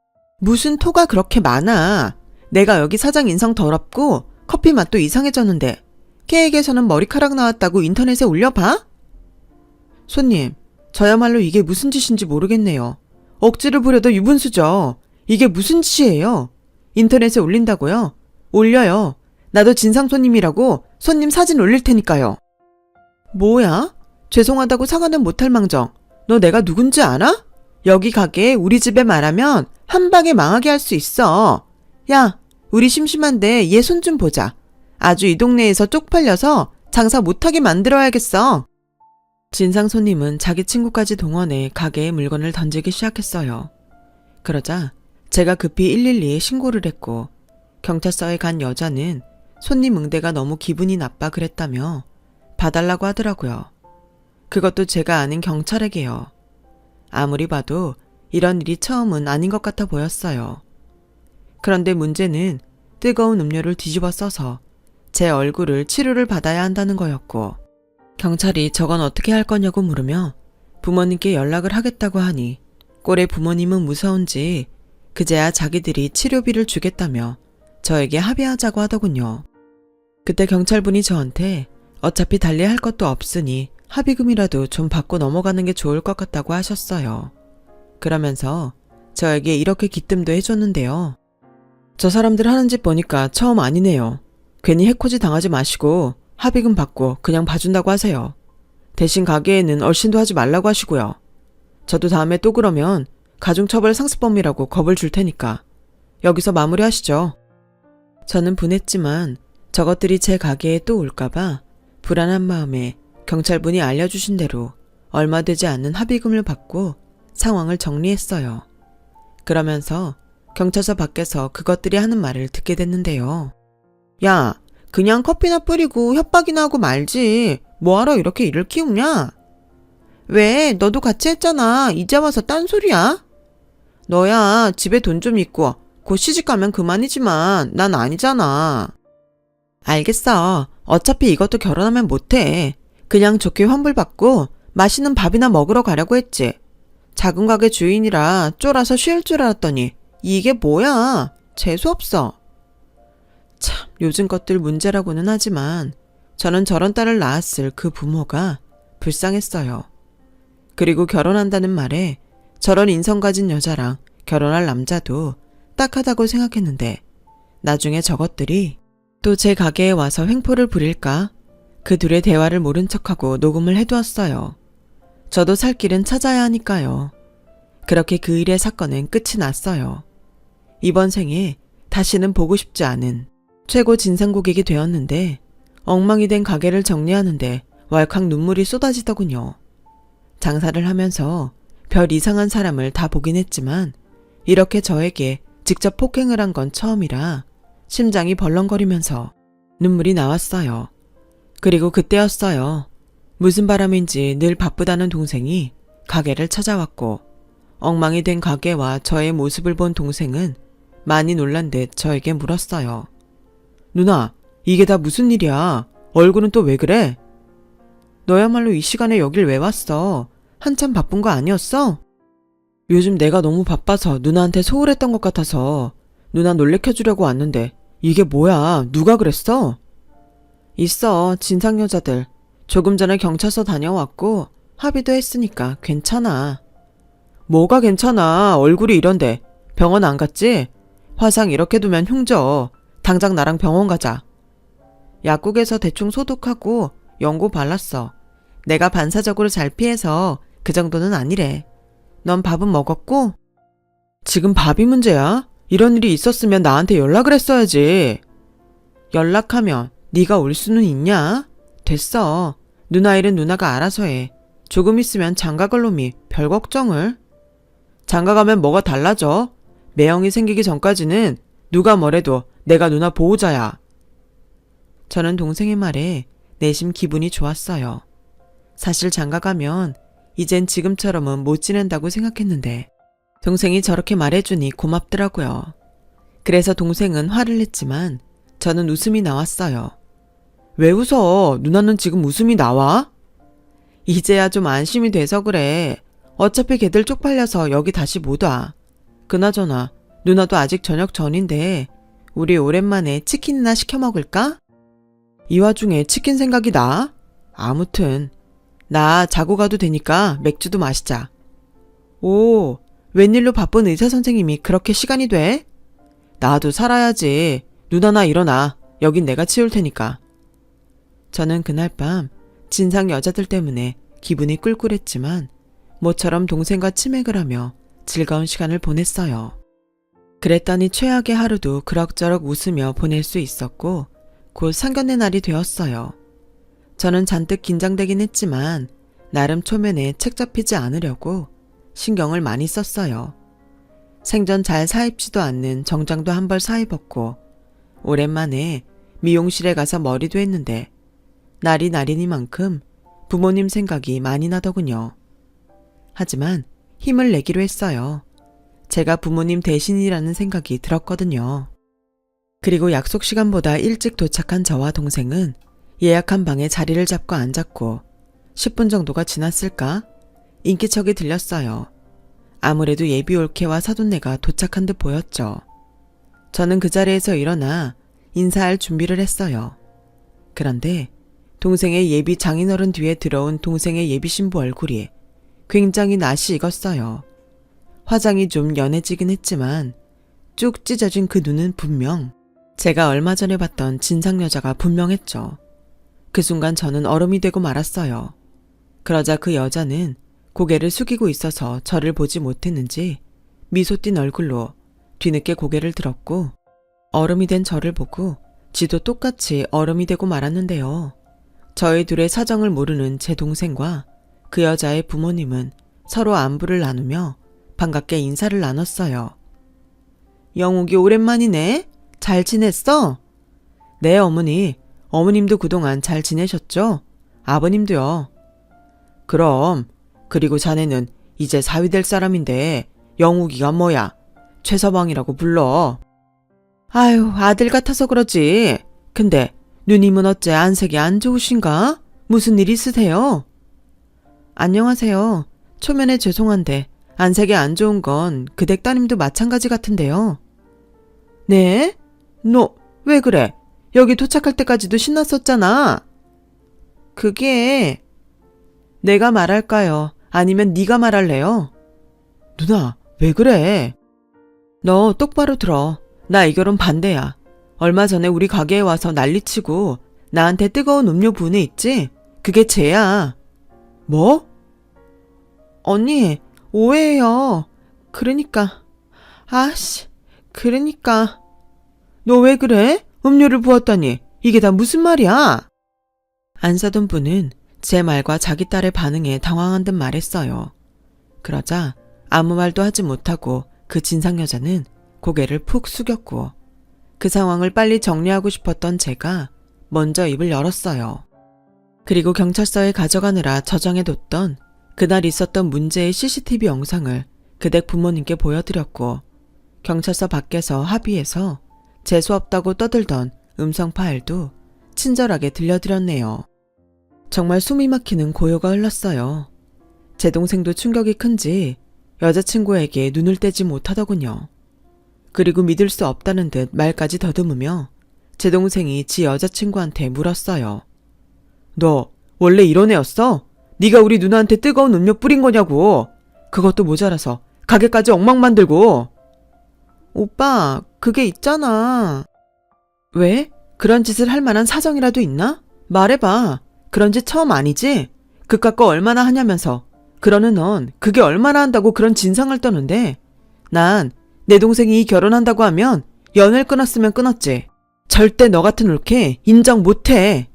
무슨 토가 그렇게 많아. 내가 여기 사장 인성 더럽고 커피 맛도 이상해졌는데 케이크에서는 머리카락 나왔다고 인터넷에 올려봐? 손님, 저야말로 이게 무슨 짓인지 모르겠네요. 억지를 부려도 유분수죠. 이게 무슨 짓이에요? 인터넷에 올린다고요? 올려요. 나도 진상 손님이라고 손님 사진 올릴 테니까요. 뭐야? 죄송하다고 사과는 못할 망정. 너 내가 누군지 알아? 여기 가게 우리 집에 말하면 한 방에 망하게 할 수 있어. 야, 우리 심심한데 얘 손 좀 보자. 아주 이 동네에서 쪽팔려서 장사 못하게 만들어야겠어. 진상 손님은 자기 친구까지 동원해 가게에 물건을 던지기 시작했어요. 그러자 제가 급히 112에 신고를 했고 경찰서에 간 여자는 손님 응대가 너무 기분이 나빠 그랬다며 봐달라고 하더라고요. 그것도 제가 아는 경찰에게요. 아무리 봐도 이런 일이 처음은 아닌 것 같아 보였어요. 그런데 문제는 뜨거운 음료를 뒤집어 써서 제 얼굴을 치료를 받아야 한다는 거였고 경찰이 저건 어떻게 할 거냐고 물으며 부모님께 연락을 하겠다고 하니 꼴의 부모님은 무서운지 그제야 자기들이 치료비를 주겠다며 저에게 합의하자고 하더군요. 그때 경찰분이 저한테 어차피 달리할 것도 없으니 합의금이라도 좀 받고 넘어가는 게 좋을 것 같다고 하셨어요. 그러면서 저에게 이렇게 기뜸도 해줬는데요. 저 사람들 하는 짓 보니까 처음 아니네요. 괜히 해코지 당하지 마시고 합의금 받고 그냥 봐준다고 하세요. 대신 가게에는 얼씬도 하지 말라고 하시고요. 저도 다음에 또 그러면 가중처벌 상습범이라고 겁을 줄 테니까 여기서 마무리하시죠. 저는 분했지만 저것들이 제 가게에 또 올까봐 불안한 마음에 경찰분이 알려주신 대로 얼마 되지 않는 합의금을 받고 상황을 정리했어요. 그러면서 경찰서 밖에서 그것들이 하는 말을 듣게 됐는데요. 야, 그냥 커피나 뿌리고 협박이나 하고 말지. 뭐하러 이렇게 일을 키우냐? 왜? 너도 같이 했잖아. 이제 와서 딴소리야? 너야 집에 돈 좀 있고 곧 시집가면 그만이지만 난 아니잖아. 알겠어. 어차피 이것도 결혼하면 못해. 그냥 좋게 환불받고 맛있는 밥이나 먹으러 가려고 했지. 작은 가게 주인이라 쫄아서 쉴 줄 알았더니 이게 뭐야? 재수없어. 참, 요즘 것들 문제라고는 하지만 저는 저런 딸을 낳았을 그 부모가 불쌍했어요. 그리고 결혼한다는 말에 저런 인성 가진 여자랑 결혼할 남자도 딱하다고 생각했는데 나중에 저것들이 또 제 가게에 와서 횡포를 부릴까? 그 둘의 대화를 모른 척하고 녹음을 해두었어요. 저도 살 길은 찾아야 하니까요. 그렇게 그 일의 사건은 끝이 났어요. 이번 생에 다시는 보고 싶지 않은 최고 진상 고객이 되었는데 엉망이 된 가게를 정리하는데 왈칵 눈물이 쏟아지더군요. 장사를 하면서 별 이상한 사람을 다 보긴 했지만 이렇게 저에게 직접 폭행을 한 건 처음이라 심장이 벌렁거리면서 눈물이 나왔어요. 그리고 그때였어요. 무슨 바람인지 늘 바쁘다는 동생이 가게를 찾아왔고 엉망이 된 가게와 저의 모습을 본 동생은 많이 놀란 듯 저에게 물었어요. 누나, 이게 다 무슨 일이야? 얼굴은 또 왜 그래? 너야말로 이 시간에 여길 왜 왔어? 한참 바쁜 거 아니었어? 요즘 내가 너무 바빠서 누나한테 소홀했던 것 같아서 누나 놀래켜주려고 왔는데 이게 뭐야? 누가 그랬어? 있어, 진상 여자들. 조금 전에 경찰서 다녀왔고 합의도 했으니까 괜찮아. 뭐가 괜찮아? 얼굴이 이런데. 병원 안 갔지? 화상 이렇게 두면 흉져. 당장 나랑 병원 가자. 약국에서 대충 소독하고 연고 발랐어. 내가 반사적으로 잘 피해서 그 정도는 아니래. 넌 밥은 먹었고? 지금 밥이 문제야? 이런 일이 있었으면 나한테 연락을 했어야지. 연락하면 네가 올 수는 있냐? 됐어. 누나 일은 누나가 알아서 해. 조금 있으면 장가갈 놈이 별 걱정을. 장가가면 뭐가 달라져? 매형이 생기기 전까지는 누가 뭐래도 내가 누나 보호자야. 저는 동생의 말에 내심 기분이 좋았어요. 사실 장가가면 이젠 지금처럼은 못 지낸다고 생각했는데 동생이 저렇게 말해주니 고맙더라고요. 그래서 동생은 화를 냈지만 저는 웃음이 나왔어요. 왜 웃어? 누나는 지금 웃음이 나와? 이제야 좀 안심이 돼서 그래. 어차피 걔들 쪽팔려서 여기 다시 못 와. 그나저나 누나도 아직 저녁 전인데 우리 오랜만에 치킨이나 시켜 먹을까? 이 와중에 치킨 생각이 나? 아무튼 나 자고 가도 되니까 맥주도 마시자. 오, 웬일로 바쁜 의사 선생님이 그렇게 시간이 돼? 나도 살아야지. 누나나 일어나. 여긴 내가 치울 테니까. 저는 그날 밤 진상 여자들 때문에 기분이 꿀꿀했지만 모처럼 동생과 치맥을 하며 즐거운 시간을 보냈어요. 그랬더니 최악의 하루도 그럭저럭 웃으며 보낼 수 있었고 곧 상견례 날이 되었어요. 저는 잔뜩 긴장되긴 했지만 나름 초면에 책 잡히지 않으려고 신경을 많이 썼어요. 생전 잘 사입지도 않는 정장도 한 벌 사입었고 오랜만에 미용실에 가서 머리도 했는데 날이 날이니만큼 부모님 생각이 많이 나더군요. 하지만 힘을 내기로 했어요. 제가 부모님 대신이라는 생각이 들었거든요. 그리고 약속 시간보다 일찍 도착한 저와 동생은 예약한 방에 자리를 잡고 앉았고 10분 정도가 지났을까? 인기척이 들렸어요. 아무래도 예비 올케와 사돈네가 도착한 듯 보였죠. 저는 그 자리에서 일어나 인사할 준비를 했어요. 그런데 동생의 예비 장인어른 뒤에 들어온 동생의 예비 신부 얼굴이 굉장히 낯이 익었어요. 화장이 좀 연해지긴 했지만 쭉 찢어진 그 눈은 분명 제가 얼마 전에 봤던 진상 여자가 분명했죠. 그 순간 저는 얼음이 되고 말았어요. 그러자 그 여자는 고개를 숙이고 있어서 저를 보지 못했는지 미소 띤 얼굴로 뒤늦게 고개를 들었고 얼음이 된 저를 보고 지도 똑같이 얼음이 되고 말았는데요. 저희 둘의 사정을 모르는 제 동생과 그 여자의 부모님은 서로 안부를 나누며 반갑게 인사를 나눴어요. 영욱이 오랜만이네. 잘 지냈어? 네, 어머니. 어머님도 그동안 잘 지내셨죠? 아버님도요. 그럼. 그리고 자네는 이제 사위 될 사람인데 영욱이가 뭐야? 최서방이라고 불러. 아유, 아들 같아서 그러지. 근데 누님은 어째 안색이 안 좋으신가? 무슨 일 있으세요? 안녕하세요. 초면에 죄송한데 안색이 안 좋은 건 그 댁 따님도 마찬가지 같은데요. 네? 너 왜 그래? 여기 도착할 때까지도 신났었잖아. 그게 내가 말할까요? 아니면 네가 말할래요? 누나, 왜 그래? 너 똑바로 들어. 나 이 결혼 반대야. 얼마 전에 우리 가게에 와서 난리치고 나한테 뜨거운 음료 부은 애 있지? 그게 쟤야. 뭐? 언니, 오해해요. 그러니까. 너 왜 그래? 음료를 부었다니. 이게 다 무슨 말이야? 안 사던 분은 제 말과 자기 딸의 반응에 당황한 듯 말했어요. 그러자 아무 말도 하지 못하고 그 진상 여자는 고개를 푹 숙였고 그 상황을 빨리 정리하고 싶었던 제가 먼저 입을 열었어요. 그리고 경찰서에 가져가느라 저장해뒀던 그날 있었던 문제의 CCTV 영상을 그 댁 부모님께 보여드렸고 경찰서 밖에서 합의해서 재수없다고 떠들던 음성 파일도 친절하게 들려드렸네요. 정말 숨이 막히는 고요가 흘렀어요. 제 동생도 충격이 큰지 여자친구에게 눈을 떼지 못하더군요. 그리고 믿을 수 없다는 듯 말까지 더듬으며 제 동생이 지 여자친구한테 물었어요. 너 원래 이런 애였어? 네가 우리 누나한테 뜨거운 음료 뿌린 거냐고. 그것도 모자라서 가게까지 엉망 만들고. 오빠, 그게 있잖아. 왜? 그런 짓을 할 만한 사정이라도 있나? 말해봐. 그런 짓 처음 아니지? 그깟 거 얼마나 하냐면서. 그러는 넌 그게 얼마나 한다고 그런 진상을 떠는데. 난 내 동생이 결혼한다고 하면 연을 끊었으면 끊었지. 절대 너 같은 올케 인정 못해.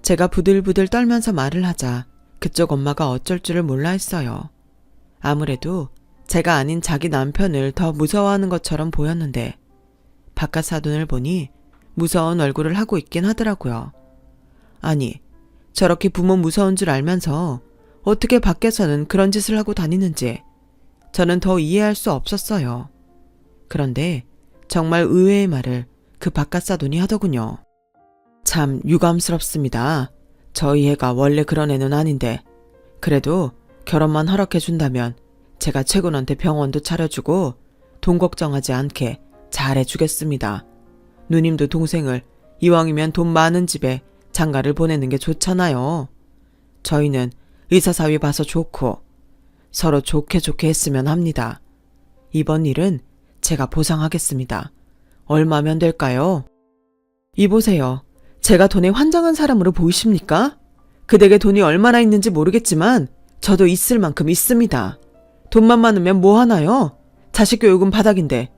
제가 부들부들 떨면서 말을 하자 그쪽 엄마가 어쩔 줄을 몰라 했어요. 아무래도 제가 아닌 자기 남편을 더 무서워하는 것처럼 보였는데 바깥 사돈을 보니 무서운 얼굴을 하고 있긴 하더라고요. 아니, 저렇게 부모 무서운 줄 알면서 어떻게 밖에서는 그런 짓을 하고 다니는지 저는 더 이해할 수 없었어요. 그런데 정말 의외의 말을 그 바깥 사돈이 하더군요. 참 유감스럽습니다. 저희 애가 원래 그런 애는 아닌데 그래도 결혼만 허락해준다면 제가 최군한테 병원도 차려주고 돈 걱정하지 않게 잘해주겠습니다. 누님도 동생을 이왕이면 돈 많은 집에 장가를 보내는 게 좋잖아요. 저희는 의사사위 봐서 좋고 서로 좋게 했으면 합니다. 이번 일은 제가 보상하겠습니다. 얼마면 될까요? 이보세요. 제가 돈에 환장한 사람으로 보이십니까? 그댁에 돈이 얼마나 있는지 모르겠지만 저도 있을 만큼 있습니다. 돈만 많으면 뭐 하나요? 자식 교육은 바닥인데.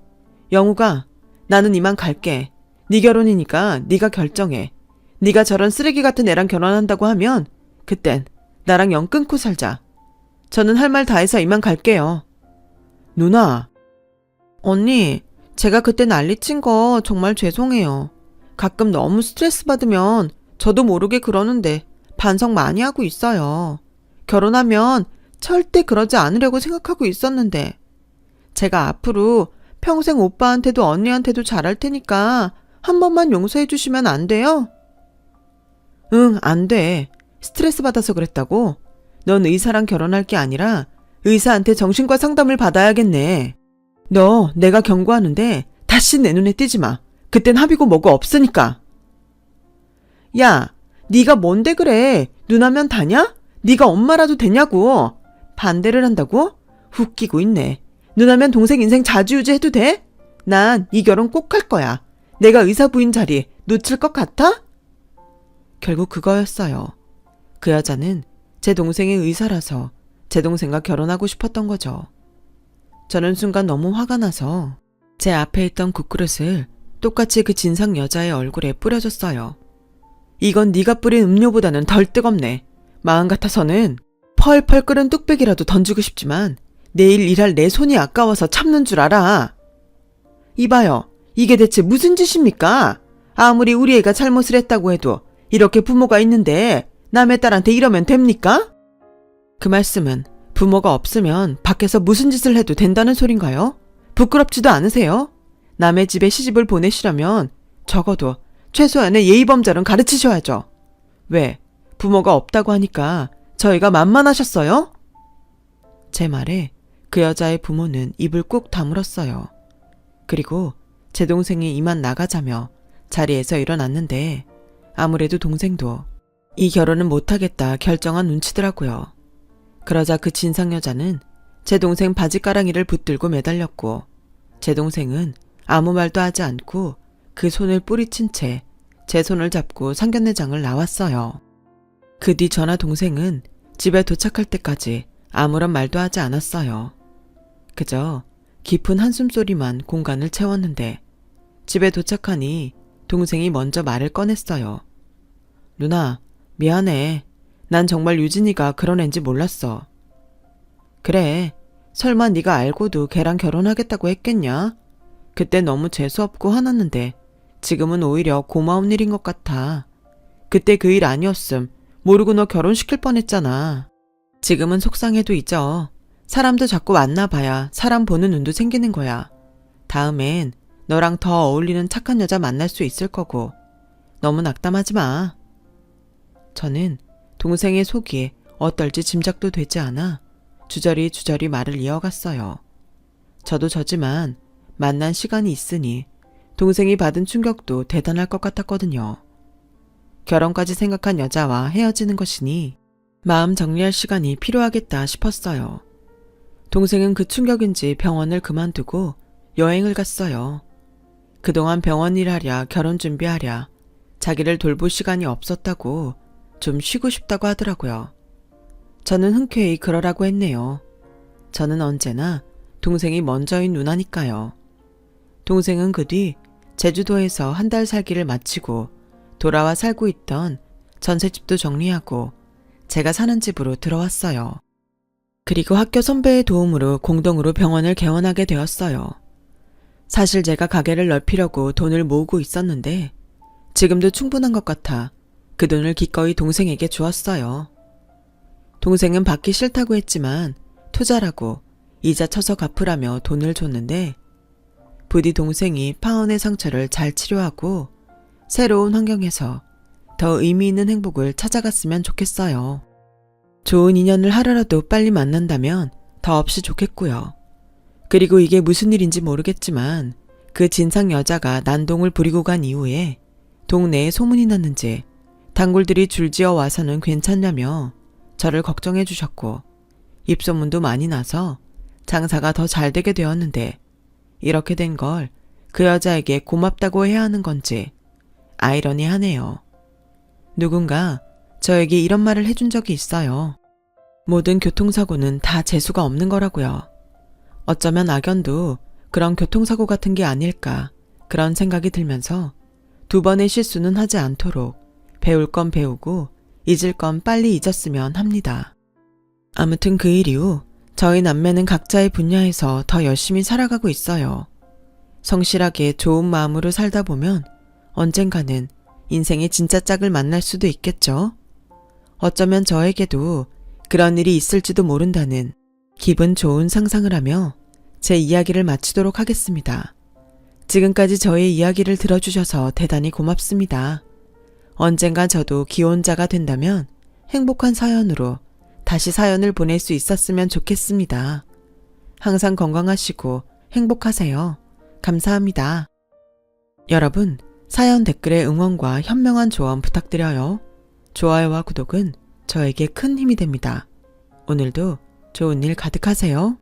영우가, 나는 이만 갈게. 네 결혼이니까 네가 결정해. 네가 저런 쓰레기 같은 애랑 결혼한다고 하면 그땐 나랑 영 끊고 살자. 저는 할 말 다 해서 이만 갈게요. 누나. 언니, 제가 그때 난리친 거 정말 죄송해요. 가끔 너무 스트레스 받으면 저도 모르게 그러는데 반성 많이 하고 있어요. 결혼하면 절대 그러지 않으려고 생각하고 있었는데 제가 앞으로 평생 오빠한테도 언니한테도 잘할 테니까 한 번만 용서해 주시면 안 돼요? 응, 안 돼. 스트레스 받아서 그랬다고? 넌 의사랑 결혼할 게 아니라 의사한테 정신과 상담을 받아야겠네. 너 내가 경고하는데 다시 내 눈에 띄지 마. 그땐 합의고 뭐고 없으니까. 야, 네가 뭔데 그래? 누나면 다냐? 네가 엄마라도 되냐고. 반대를 한다고? 웃기고 있네. 누나면 동생 인생 좌지우지 해도 돼? 난 이 결혼 꼭 할 거야. 내가 의사 부인 자리 놓칠 것 같아? 결국 그거였어요. 그 여자는 제 동생의 의사라서 제 동생과 결혼하고 싶었던 거죠. 저는 순간 너무 화가 나서 제 앞에 있던 국그릇을 똑같이 그 진상 여자의 얼굴에 뿌려줬어요. 이건 네가 뿌린 음료보다는 덜 뜨겁네. 마음 같아서는 펄펄 끓은 뚝배기라도 던지고 싶지만 내일 일할 내 손이 아까워서 참는 줄 알아. 이봐요. 이게 대체 무슨 짓입니까? 아무리 우리 애가 잘못을 했다고 해도 이렇게 부모가 있는데 남의 딸한테 이러면 됩니까? 그 말씀은 부모가 없으면 밖에서 무슨 짓을 해도 된다는 소린가요? 부끄럽지도 않으세요? 남의 집에 시집을 보내시려면 적어도 최소한의 예의범절은 가르치셔야죠. 왜? 부모가 없다고 하니까 저희가 만만하셨어요? 제 말에 그 여자의 부모는 입을 꾹 다물었어요. 그리고 제 동생이 이만 나가자며 자리에서 일어났는데 아무래도 동생도 이 결혼은 못하겠다 결정한 눈치더라고요. 그러자 그 진상 여자는 제 동생 바지가랑이를 붙들고 매달렸고 제 동생은 아무 말도 하지 않고 그 손을 뿌리친 채 제 손을 잡고 상견례장을 나왔어요. 그 뒤 저나 동생은 집에 도착할 때까지 아무런 말도 하지 않았어요. 그저 깊은 한숨소리만 공간을 채웠는데 집에 도착하니 동생이 먼저 말을 꺼냈어요. 누나, 미안해. 난 정말 유진이가 그런 앤지 몰랐어. 그래, 설마 네가 알고도 걔랑 결혼하겠다고 했겠냐? 그때 너무 재수없고 화났는데 지금은 오히려 고마운 일인 것 같아. 그때 그 일 아니었음 모르고 너 결혼시킬 뻔했잖아. 지금은 속상해도 잊어. 사람도 자꾸 만나봐야 사람 보는 눈도 생기는 거야. 다음엔 너랑 더 어울리는 착한 여자 만날 수 있을 거고 너무 낙담하지 마. 저는 동생의 속이 어떨지 짐작도 되지 않아 주저리 말을 이어갔어요. 저도 저지만 만난 시간이 있으니 동생이 받은 충격도 대단할 것 같았거든요. 결혼까지 생각한 여자와 헤어지는 것이니 마음 정리할 시간이 필요하겠다 싶었어요. 동생은 그 충격인지 병원을 그만두고 여행을 갔어요. 그동안 병원 일하랴 결혼 준비하랴 자기를 돌볼 시간이 없었다고 좀 쉬고 싶다고 하더라고요. 저는 흔쾌히 그러라고 했네요. 저는 언제나 동생이 먼저인 누나니까요. 동생은 그 뒤 제주도에서 한 달 살기를 마치고 돌아와 살고 있던 전셋집도 정리하고 제가 사는 집으로 들어왔어요. 그리고 학교 선배의 도움으로 공동으로 병원을 개원하게 되었어요. 사실 제가 가게를 넓히려고 돈을 모으고 있었는데 지금도 충분한 것 같아 그 돈을 기꺼이 동생에게 주었어요. 동생은 받기 싫다고 했지만 투자라고 이자 쳐서 갚으라며 돈을 줬는데 부디 동생이 파혼의 상처를 잘 치료하고 새로운 환경에서 더 의미 있는 행복을 찾아갔으면 좋겠어요. 좋은 인연을 하루라도 빨리 만난다면 더없이 좋겠고요. 그리고 이게 무슨 일인지 모르겠지만 그 진상 여자가 난동을 부리고 간 이후에 동네에 소문이 났는지 단골들이 줄지어 와서는 괜찮냐며 저를 걱정해 주셨고 입소문도 많이 나서 장사가 더 잘 되게 되었는데 이렇게 된 걸 그 여자에게 고맙다고 해야 하는 건지 아이러니하네요. 누군가 저에게 이런 말을 해준 적이 있어요. 모든 교통사고는 다 재수가 없는 거라고요. 어쩌면 악연도 그런 교통사고 같은 게 아닐까 그런 생각이 들면서 2번의 실수는 하지 않도록 배울 건 배우고 잊을 건 빨리 잊었으면 합니다. 아무튼 그 일 이후 저희 남매는 각자의 분야에서 더 열심히 살아가고 있어요. 성실하게 좋은 마음으로 살다 보면 언젠가는 인생의 진짜 짝을 만날 수도 있겠죠. 어쩌면 저에게도 그런 일이 있을지도 모른다는 기분 좋은 상상을 하며 제 이야기를 마치도록 하겠습니다. 지금까지 저의 이야기를 들어주셔서 대단히 고맙습니다. 언젠가 저도 기혼자가 된다면 행복한 사연으로 다시 사연을 보낼 수 있었으면 좋겠습니다. 항상 건강하시고 행복하세요. 감사합니다. 여러분, 사연 댓글에 응원과 현명한 조언 부탁드려요. 좋아요와 구독은 저에게 큰 힘이 됩니다. 오늘도 좋은 일 가득하세요.